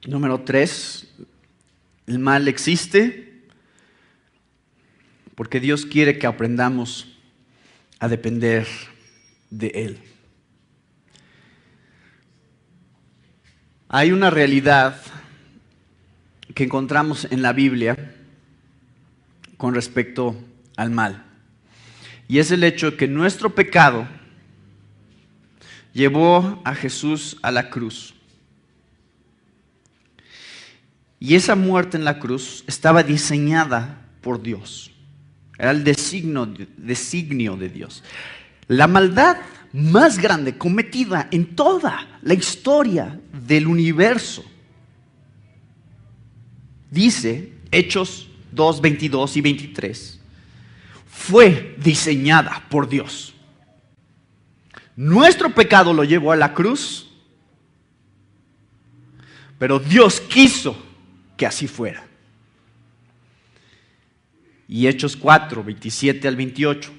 Número 3, el mal existe porque Dios quiere que aprendamos a depender de Él. Hay una realidad que encontramos en la Biblia con respecto al mal. Y es el hecho de que nuestro pecado llevó a Jesús a la cruz. Y esa muerte en la cruz estaba diseñada por Dios. Era el designio de Dios. La maldad más grande cometida en toda la historia del universo, dice Hechos 2, 22 y 23, fue diseñada por Dios. Nuestro pecado lo llevó a la cruz, pero Dios quiso que así fuera. Y Hechos 4, 27 al 28.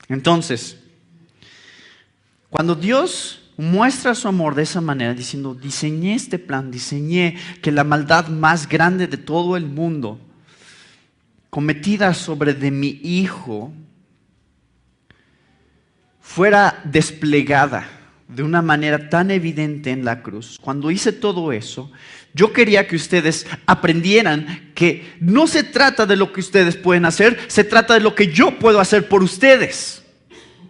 Entonces, cuando Dios muestra su amor de esa manera, diciendo, diseñé este plan, diseñé que la maldad más grande de todo el mundo, cometida sobre de mi Hijo, fuera desplegada de una manera tan evidente en la cruz. Cuando hice todo eso, yo quería que ustedes aprendieran que no se trata de lo que ustedes pueden hacer, se trata de lo que yo puedo hacer por ustedes,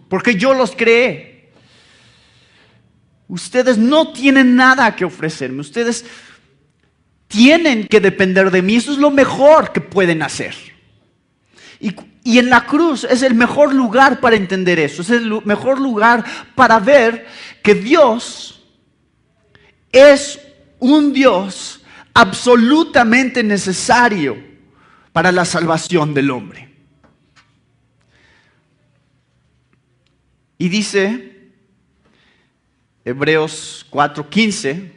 porque yo los creé. Ustedes no tienen nada que ofrecerme, ustedes tienen que depender de mí, eso es lo mejor que pueden hacer. Y en la cruz es el mejor lugar para entender eso, es el mejor lugar para ver que Dios es un Dios absolutamente necesario para la salvación del hombre. Y dice Hebreos 4:15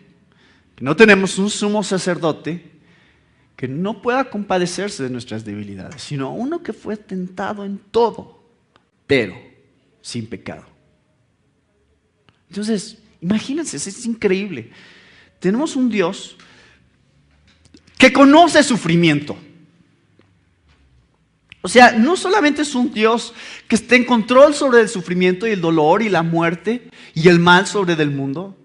que no tenemos un sumo sacerdote que no pueda compadecerse de nuestras debilidades, sino uno que fue tentado en todo, pero sin pecado. Entonces, imagínense, es increíble. Tenemos un Dios que conoce sufrimiento. O sea, no solamente es un Dios que está en control sobre el sufrimiento y el dolor y la muerte y el mal sobre del mundo.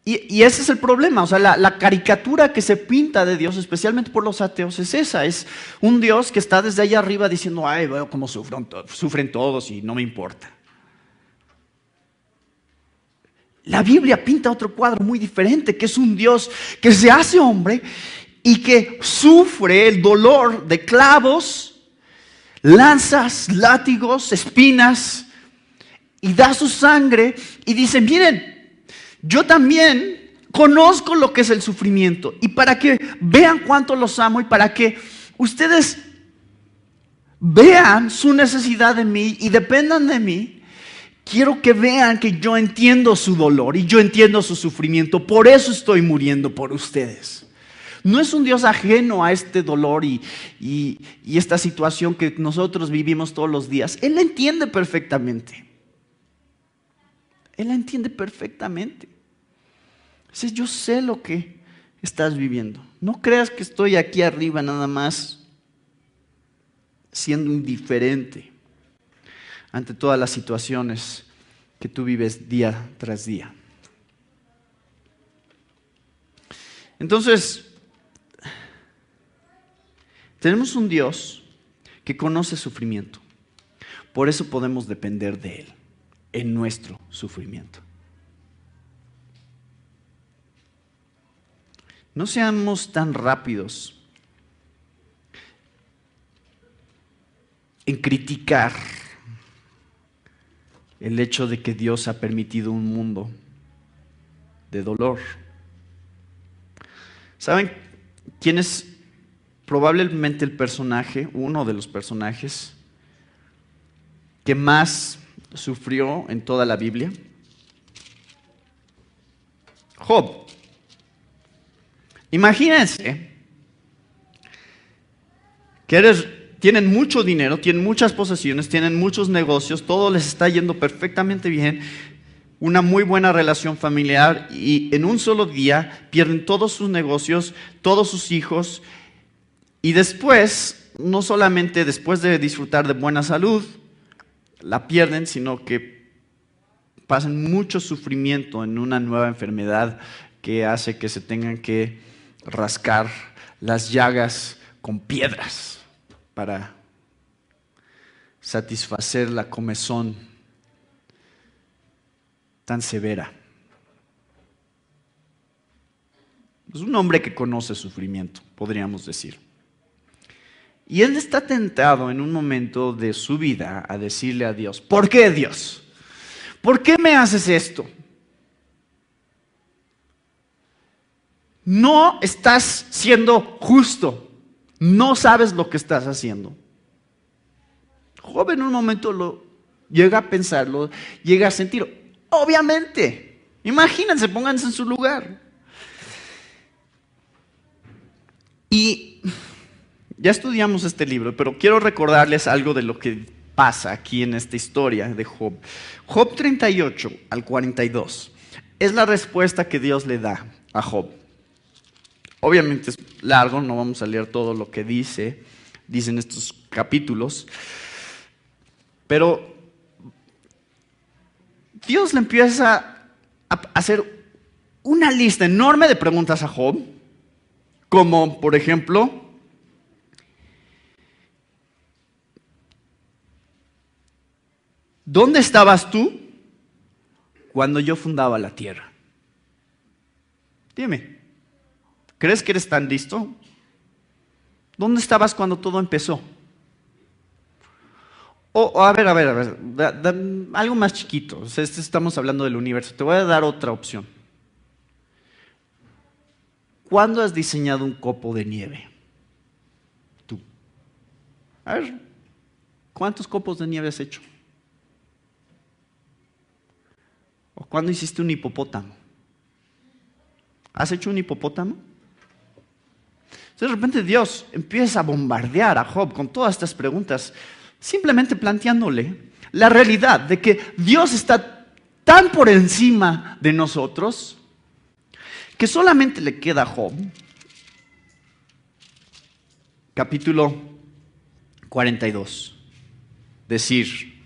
Y ese es el problema, o sea, la caricatura que se pinta de Dios, especialmente por los ateos, es esa. Es un Dios que está desde allá arriba diciendo, ay, veo cómo sufren todos y no me importa. La Biblia pinta otro cuadro muy diferente, que es un Dios que se hace hombre y que sufre el dolor de clavos, lanzas, látigos, espinas, y da su sangre y dice, miren, yo también conozco lo que es el sufrimiento, y para que vean cuánto los amo y para que ustedes vean su necesidad de mí y dependan de mí, quiero que vean que yo entiendo su dolor y yo entiendo su sufrimiento. Por eso estoy muriendo por ustedes. No es un Dios ajeno a este dolor y esta situación que nosotros vivimos todos los días. Él la entiende perfectamente. Él la entiende perfectamente. Dice, yo sé lo que estás viviendo. No creas que estoy aquí arriba nada más siendo indiferente ante todas las situaciones que tú vives día tras día. Entonces, tenemos un Dios que conoce sufrimiento. Por eso podemos depender de Él en nuestro sufrimiento. No seamos tan rápidos en criticar el hecho de que Dios ha permitido un mundo de dolor. ¿Saben quién es probablemente el personaje, uno de los personajes que más sufrió en toda la Biblia? Job. Imagínense que tienen mucho dinero, tienen muchas posesiones, tienen muchos negocios, todo les está yendo perfectamente bien, una muy buena relación familiar y en un solo día pierden todos sus negocios, todos sus hijos y después, no solamente después de disfrutar de buena salud, la pierden, sino que pasan mucho sufrimiento en una nueva enfermedad que hace que se tengan que rascar las llagas con piedras para satisfacer la comezón tan severa. Es un hombre que conoce sufrimiento, podríamos decir. Y él está tentado en un momento de su vida a decirle a Dios, ¿por qué Dios? ¿Por qué me haces esto? No estás siendo justo. No sabes lo que estás haciendo. Job en un momento lo llega a pensarlo, llega a sentir. Obviamente. Imagínense, pónganse en su lugar. Y ya estudiamos este libro, pero quiero recordarles algo de lo que pasa aquí en esta historia de Job. Job 38 al 42 es la respuesta que Dios le da a Job. Obviamente es largo, no vamos a leer todo lo que dicen estos capítulos, pero Dios le empieza a hacer una lista enorme de preguntas a Job, como por ejemplo, ¿dónde estabas tú cuando yo fundaba la tierra? Dime. ¿Crees que eres tan listo? ¿Dónde estabas cuando todo empezó? A ver, algo más chiquito. Estamos hablando del universo. Te voy a dar otra opción. ¿Cuándo has diseñado un copo de nieve? Tú. A ver, ¿cuántos copos de nieve has hecho? ¿O cuándo hiciste un hipopótamo? ¿Has hecho un hipopótamo? De repente Dios empieza a bombardear a Job con todas estas preguntas, simplemente planteándole la realidad de que Dios está tan por encima de nosotros que solamente le queda a Job, capítulo 42, decir,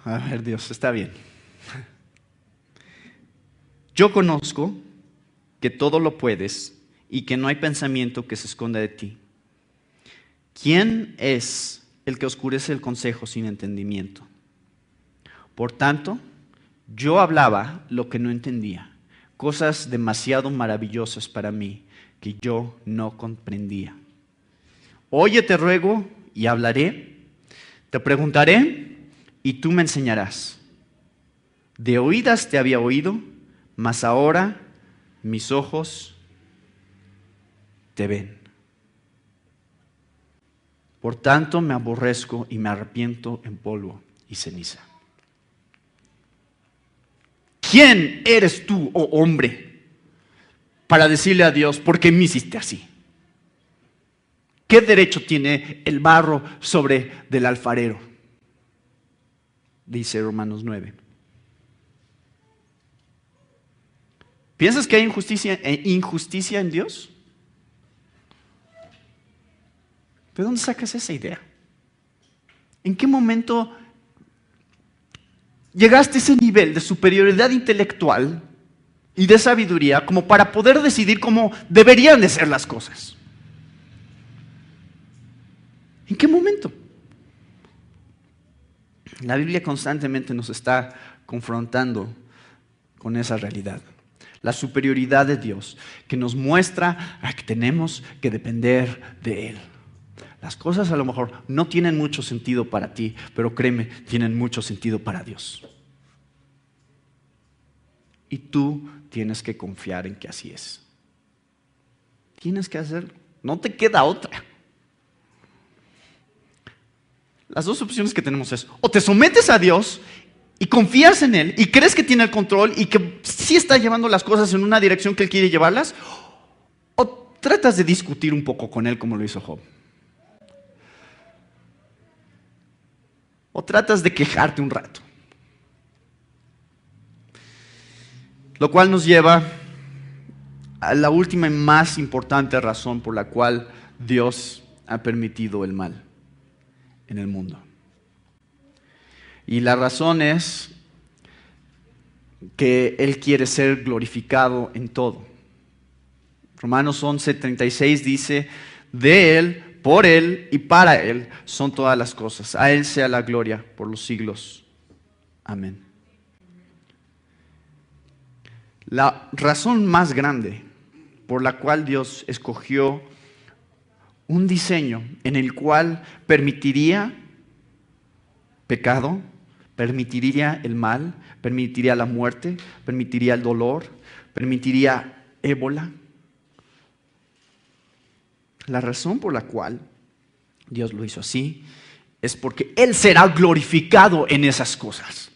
a ver Dios, está bien. Yo conozco que todo lo puedes y que no hay pensamiento que se esconda de ti. ¿Quién es el que oscurece el consejo sin entendimiento? Por tanto, yo hablaba lo que no entendía, cosas demasiado maravillosas para mí que yo no comprendía. Oye, te ruego y hablaré, te preguntaré y tú me enseñarás. De oídas te había oído, mas ahora mis ojos te ven. Por tanto me aborrezco y me arrepiento en polvo y ceniza. ¿Quién eres tú, oh hombre, para decirle a Dios, ¿por qué me hiciste así? ¿Qué derecho tiene el barro sobre del alfarero? Dice Romanos 9. ¿Piensas que hay injusticia en Dios? ¿De dónde sacas esa idea? ¿En qué momento llegaste a ese nivel de superioridad intelectual y de sabiduría como para poder decidir cómo deberían de ser las cosas? ¿En qué momento? La Biblia constantemente nos está confrontando con esa realidad. La superioridad de Dios, que nos muestra a que tenemos que depender de Él. Las cosas a lo mejor no tienen mucho sentido para ti, pero créeme, tienen mucho sentido para Dios. Y tú tienes que confiar en que así es. Tienes que hacerlo. No te queda otra. Las dos opciones que tenemos es, o te sometes a Dios y confías en Él y crees que tiene el control y que sí está llevando las cosas en una dirección que Él quiere llevarlas, o tratas de discutir un poco con Él como lo hizo Job. O tratas de quejarte un rato. Lo cual nos lleva a la última y más importante razón por la cual Dios ha permitido el mal en el mundo. Y la razón es que Él quiere ser glorificado en todo. Romanos 11:36 dice, de Él, por Él y para Él son todas las cosas. A Él sea la gloria por los siglos. Amén. La razón más grande por la cual Dios escogió un diseño en el cual permitiría pecado, permitiría el mal, permitiría la muerte, permitiría el dolor, permitiría ébola. La razón por la cual Dios lo hizo así es porque Él será glorificado en esas cosas.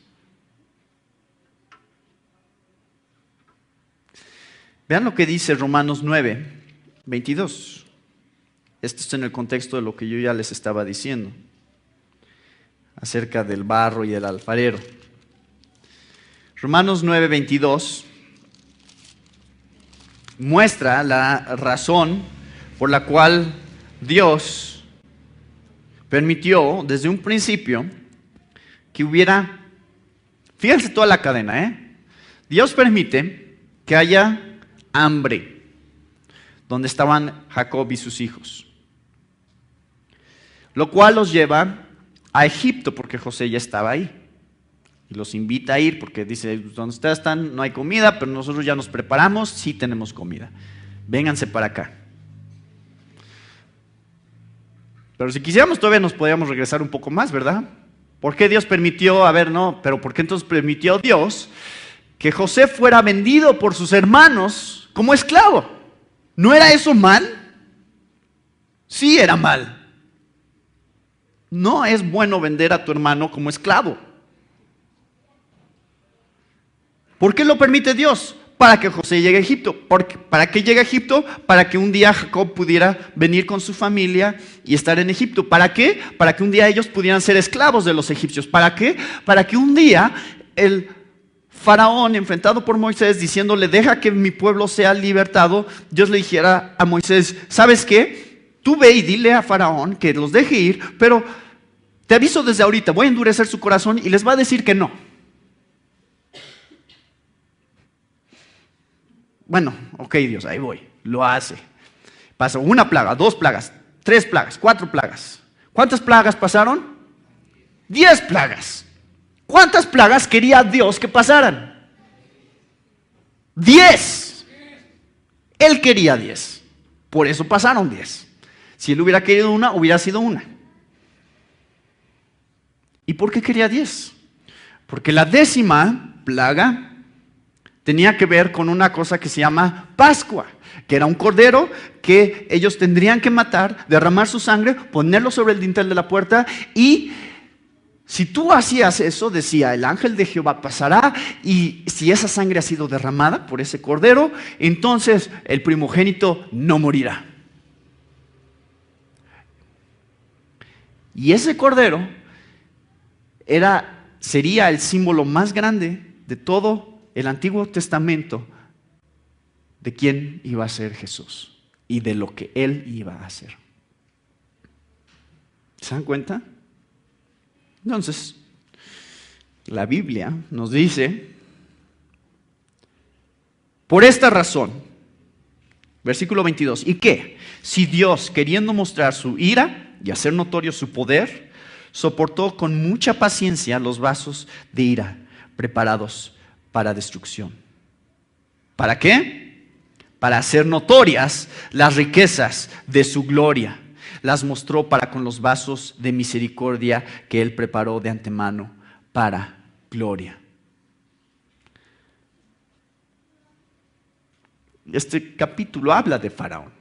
Vean lo que dice Romanos 9:22. Esto está en el contexto de lo que yo ya les estaba diciendo acerca del barro y el alfarero. Romanos 9:22 muestra la razón por la cual Dios permitió desde un principio que hubiera, fíjense toda la cadena, Dios permite que haya hambre donde estaban Jacob y sus hijos, lo cual los lleva a Egipto porque José ya estaba ahí y los invita a ir porque dice, donde ustedes están no hay comida, pero nosotros ya nos preparamos, sí tenemos comida, vénganse para acá. Pero si quisiéramos todavía nos podríamos regresar un poco más, ¿verdad? ¿Por qué Dios permitió? Pero ¿por qué entonces permitió Dios que José fuera vendido por sus hermanos como esclavo? ¿No era eso mal? Sí era mal. No es bueno vender a tu hermano como esclavo. ¿Por qué lo permite Dios? Para que José llegue a Egipto. ¿Para qué llega a Egipto? Para que un día Jacob pudiera venir con su familia y estar en Egipto. ¿Para qué? Para que un día ellos pudieran ser esclavos de los egipcios. ¿Para qué? Para que un día el Faraón, enfrentado por Moisés, diciéndole, deja que mi pueblo sea libertado, Dios le dijera a Moisés, ¿sabes qué? Tú ve y dile a Faraón que los deje ir, pero te aviso desde ahorita, voy a endurecer su corazón y les va a decir que no. Bueno, ok Dios, ahí voy, lo hace. Pasó una plaga, 2 plagas, 3 plagas, 4 plagas. ¿Cuántas plagas pasaron? 10 plagas. ¿Cuántas plagas quería Dios que pasaran? 10. Él quería 10. Por eso pasaron 10. Si Él hubiera querido una, hubiera sido una. ¿Y por qué quería 10? Porque la 10ª plaga tenía que ver con una cosa que se llama Pascua, que era un cordero que ellos tendrían que matar, derramar su sangre, ponerlo sobre el dintel de la puerta y si tú hacías eso, decía, el ángel de Jehová pasará y si esa sangre ha sido derramada por ese cordero, entonces el primogénito no morirá. Y ese cordero sería el símbolo más grande de todo el Antiguo Testamento de quién iba a ser Jesús y de lo que Él iba a hacer. ¿Se dan cuenta? Entonces, la Biblia nos dice, por esta razón, versículo 22, ¿y qué? Si Dios, queriendo mostrar su ira y hacer notorio su poder, soportó con mucha paciencia los vasos de ira preparados para destrucción. ¿Para qué? Para hacer notorias las riquezas de su gloria. Las mostró para con los vasos de misericordia que Él preparó de antemano para gloria. Este capítulo habla de Faraón.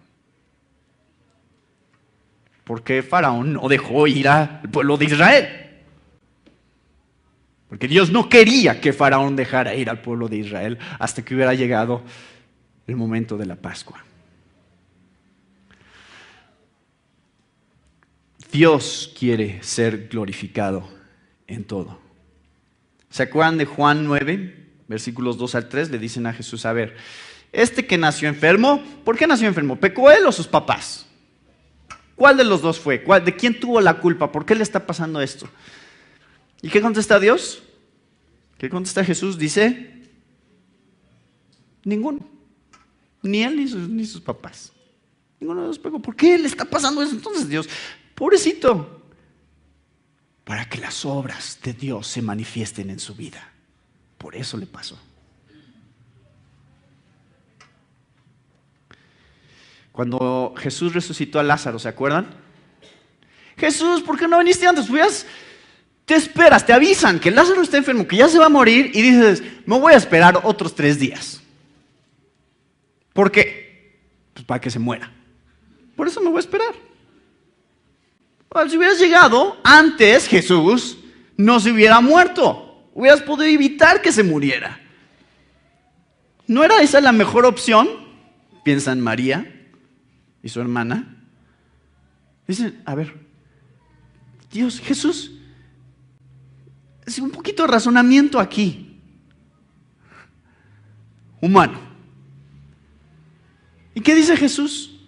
Porque Faraón no dejó ir al pueblo de Israel. Porque Dios no quería que Faraón dejara ir al pueblo de Israel hasta que hubiera llegado el momento de la Pascua. Dios quiere ser glorificado en todo. ¿Se acuerdan de Juan 9, versículos 2 al 3? Le dicen a Jesús, a ver, este que nació enfermo, ¿por qué nació enfermo? ¿Pecó él o sus papás? ¿Cuál de los dos fue? ¿De quién tuvo la culpa? ¿Por qué le está pasando esto? ¿Y qué contesta Dios? ¿Qué contesta Jesús? Dice, ninguno. Ni él ni sus papás. Ninguno de los pecó. ¿Por qué le está pasando eso? Entonces Dios, pobrecito, para que las obras de Dios se manifiesten en su vida. Por eso le pasó. Cuando Jesús resucitó a Lázaro, ¿se acuerdan? Jesús, ¿por qué no viniste antes? Te esperas, te avisan que Lázaro está enfermo, que ya se va a morir y dices, me voy a esperar otros 3 días. ¿Por qué? Pues para que se muera. Por eso me voy a esperar. Si hubieras llegado antes, Jesús no se hubiera muerto. Hubieras podido evitar que se muriera. ¿No era esa la mejor opción? Piensan María y su hermana. Dicen, a ver, Dios, Jesús, es un poquito de razonamiento aquí. Humano. ¿Y qué dice Jesús?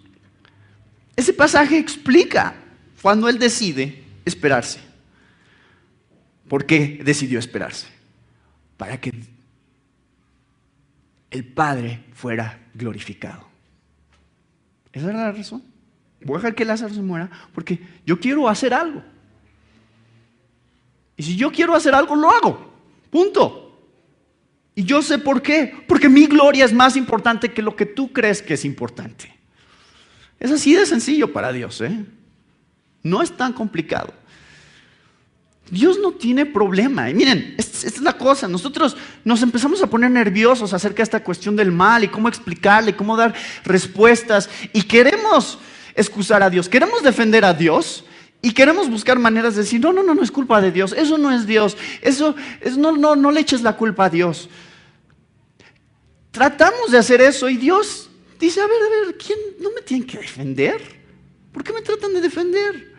Ese pasaje explica cuando Él decide esperarse. ¿Por qué decidió esperarse? Para que el Padre fuera glorificado. Esa era la razón. Voy a dejar que Lázaro se muera porque yo quiero hacer algo. Y si yo quiero hacer algo, lo hago. Punto. Y yo sé por qué. Porque mi gloria es más importante que lo que tú crees que es importante. Es así de sencillo para Dios, ¿eh? No es tan complicado. Dios no tiene problema. Y miren, esta es la cosa. Nosotros nos empezamos a poner nerviosos acerca de esta cuestión del mal y cómo explicarle, cómo dar respuestas. Y queremos excusar a Dios, queremos defender a Dios y queremos buscar maneras de decir, no es culpa de Dios, eso no es Dios, no le eches la culpa a Dios. Tratamos de hacer eso y Dios dice, a ver, ¿quién no me tienen que defender? ¿Por qué me tratan de defender?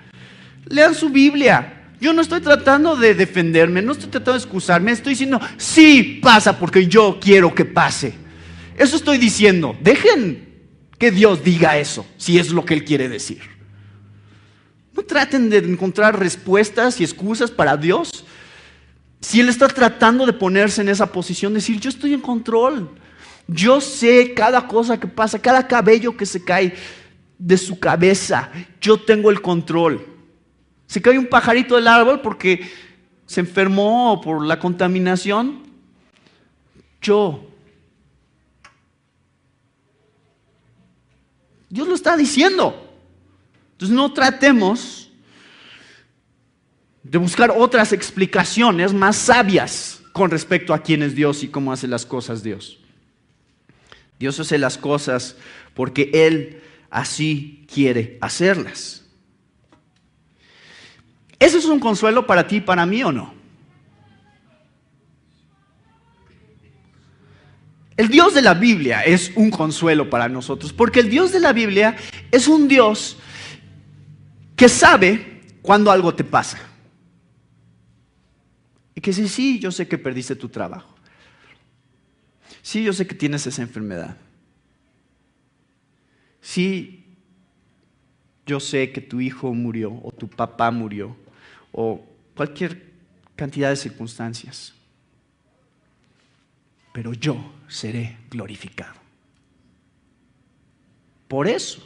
Lean su Biblia. Yo no estoy tratando de defenderme, no estoy tratando de excusarme, estoy diciendo, sí pasa porque yo quiero que pase. Eso estoy diciendo. Dejen que Dios diga eso, si es lo que Él quiere decir. No traten de encontrar respuestas y excusas para Dios. Si Él está tratando de ponerse en esa posición, decir, yo estoy en control. Yo sé cada cosa que pasa, cada cabello que se cae de su cabeza. Yo tengo el control. Se cae un pajarito del árbol porque se enfermó por la contaminación. Dios lo está diciendo. Entonces no tratemos de buscar otras explicaciones más sabias con respecto a quién es Dios y cómo hace las cosas Dios. Dios hace las cosas porque Él así quiere hacerlas. ¿Eso es un consuelo para ti y para mí o no? El Dios de la Biblia es un consuelo para nosotros, porque el Dios de la Biblia es un Dios que sabe cuando algo te pasa. Y que dice, sí, yo sé que perdiste tu trabajo. Sí, yo sé que tienes esa enfermedad. Sí, yo sé que tu hijo murió o tu papá murió o cualquier cantidad de circunstancias, pero yo seré glorificado. Por eso,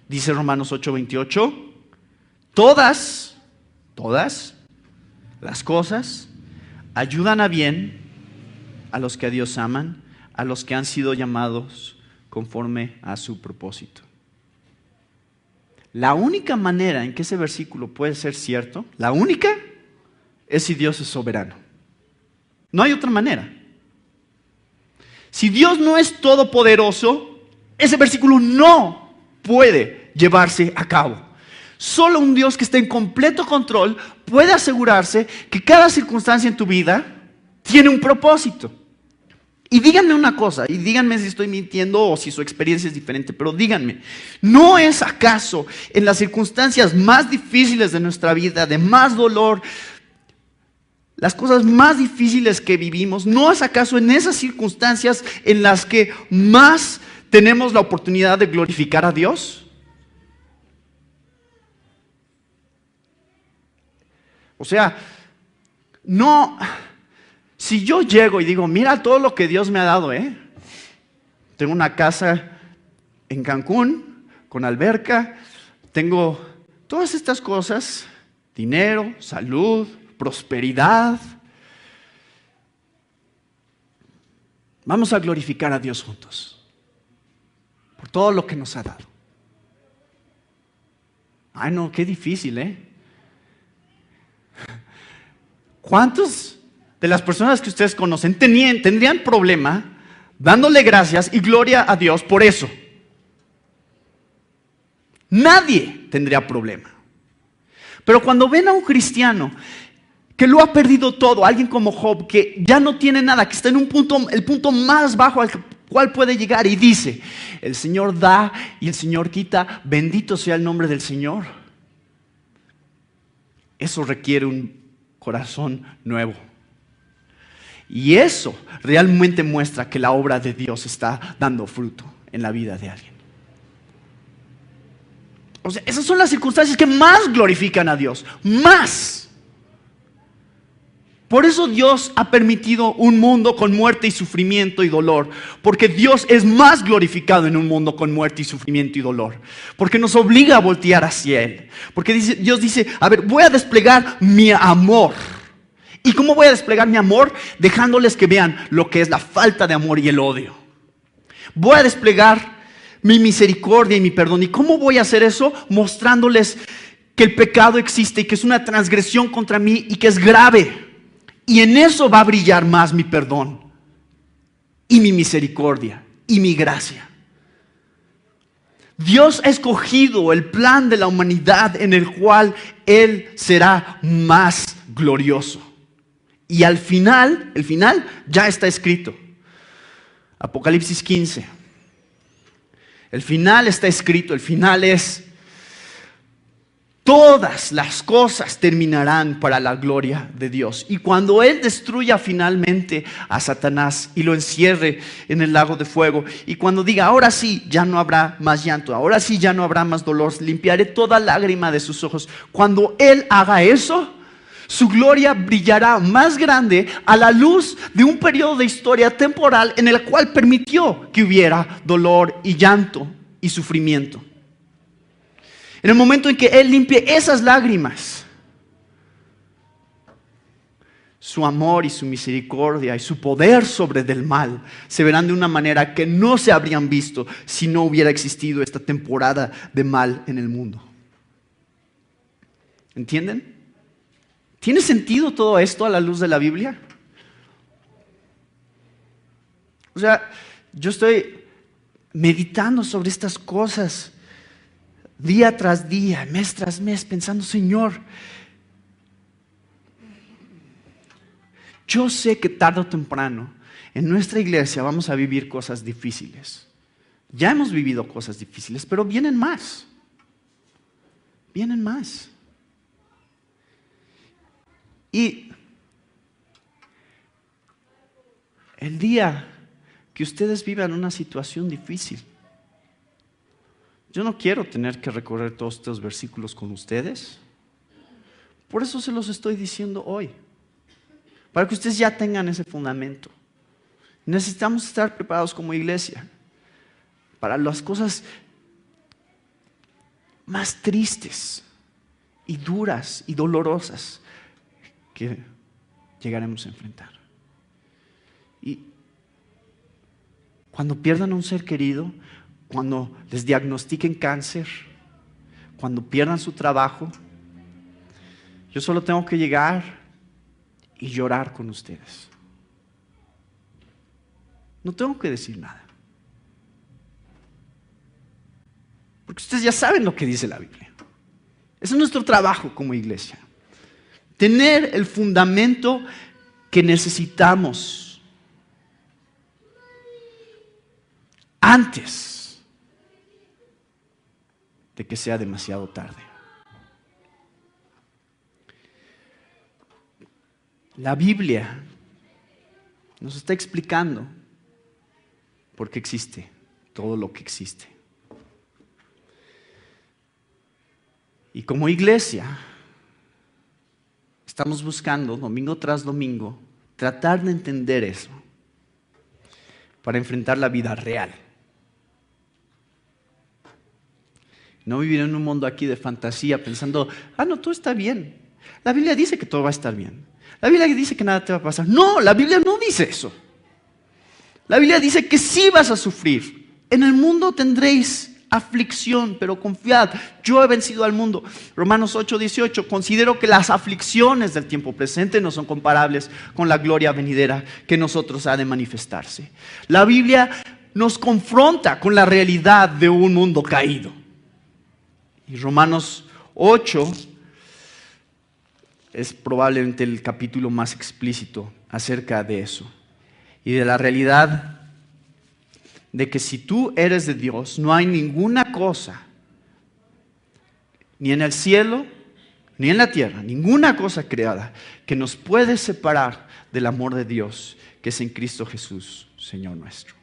dice Romanos 8:28, todas las cosas ayudan a bien a los que a Dios aman, a los que han sido llamados conforme a su propósito. La única manera en que ese versículo puede ser cierto, la única, es si Dios es soberano. No hay otra manera. Si Dios no es todopoderoso, ese versículo no puede llevarse a cabo. Solo un Dios que esté en completo control puede asegurarse que cada circunstancia en tu vida tiene un propósito. Y díganme una cosa, y díganme si estoy mintiendo o si su experiencia es diferente, pero díganme, ¿no es acaso en las circunstancias más difíciles de nuestra vida, de más dolor, las cosas más difíciles que vivimos, no es acaso en esas circunstancias en las que más tenemos la oportunidad de glorificar a Dios? O sea, no, si yo llego y digo, mira todo lo que Dios me ha dado, tengo una casa en Cancún con alberca, tengo todas estas cosas, dinero, salud, prosperidad. Vamos a glorificar a Dios juntos por todo lo que nos ha dado. Ay, no, qué difícil, ¿Cuántos de las personas que ustedes conocen tendrían problema dándole gracias y gloria a Dios por eso? Nadie tendría problema. Pero cuando ven a un cristiano que lo ha perdido todo, alguien como Job, que ya no tiene nada, que está en el punto más bajo al cual puede llegar, y dice, el Señor da y el Señor quita, bendito sea el nombre del Señor. Eso requiere un corazón nuevo. Y eso realmente muestra que la obra de Dios está dando fruto en la vida de alguien. O sea, esas son las circunstancias que más glorifican a Dios, más. Por eso Dios ha permitido un mundo con muerte y sufrimiento y dolor, porque Dios es más glorificado en un mundo con muerte y sufrimiento y dolor, porque nos obliga a voltear hacia Él, porque Dios dice, a ver, voy a desplegar mi amor. ¿Y cómo voy a desplegar mi amor? Dejándoles que vean lo que es la falta de amor y el odio. Voy a desplegar mi misericordia y mi perdón. ¿Y cómo voy a hacer eso? Mostrándoles que el pecado existe y que es una transgresión contra mí y que es grave. Y en eso va a brillar más mi perdón y mi misericordia y mi gracia. Dios ha escogido el plan de la humanidad en el cual Él será más glorioso. Y al final, el final ya está escrito. Apocalipsis 15. El final está escrito, el final es: todas las cosas terminarán para la gloria de Dios. Y cuando Él destruya finalmente a Satanás y lo encierre en el lago de fuego, y cuando diga, ahora sí, ya no habrá más llanto, ahora sí, ya no habrá más dolor, limpiaré toda lágrima de sus ojos. Cuando Él haga eso, su gloria brillará más grande a la luz de un periodo de historia temporal en el cual permitió que hubiera dolor y llanto y sufrimiento. En el momento en que Él limpie esas lágrimas, su amor y su misericordia y su poder sobre del mal se verán de una manera que no se habrían visto si no hubiera existido esta temporada de mal en el mundo. ¿Entienden? ¿Tiene sentido todo esto a la luz de la Biblia? O sea, yo estoy meditando sobre estas cosas día tras día, mes tras mes, pensando, Señor, yo sé que tarde o temprano en nuestra iglesia vamos a vivir cosas difíciles. Ya hemos vivido cosas difíciles, pero vienen más. Vienen más. Y el día que ustedes vivan una situación difícil, Yo no quiero tener que recorrer todos estos versículos con ustedes. Por eso se los estoy diciendo hoy. Para que ustedes ya tengan ese fundamento. Necesitamos estar preparados como iglesia para las cosas más tristes y duras y dolorosas que llegaremos a enfrentar. Y cuando pierdan a un ser querido, cuando les diagnostiquen cáncer, cuando pierdan su trabajo, yo solo tengo que llegar y llorar con ustedes. No tengo que decir nada. Porque ustedes ya saben lo que dice la Biblia. Ese es nuestro trabajo como iglesia. Tener el fundamento que necesitamos antes de que sea demasiado tarde. La Biblia nos está explicando por qué existe todo lo que existe. Y como iglesia, estamos buscando domingo tras domingo tratar de entender eso para enfrentar la vida real. No vivir en un mundo aquí de fantasía pensando, no, todo está bien. La Biblia dice que todo va a estar bien. La Biblia dice que nada te va a pasar. No, la Biblia no dice eso. La Biblia dice que sí vas a sufrir. En el mundo tendréis aflicción, pero confiad, yo he vencido al mundo. Romanos 8:18, considero que las aflicciones del tiempo presente no son comparables con la gloria venidera que en nosotros ha de manifestarse. La Biblia nos confronta con la realidad de un mundo caído. Y Romanos 8 es probablemente el capítulo más explícito acerca de eso. Y de la realidad de que si tú eres de Dios, no hay ninguna cosa, ni en el cielo, ni en la tierra, ninguna cosa creada que nos puede separar del amor de Dios que es en Cristo Jesús, Señor nuestro.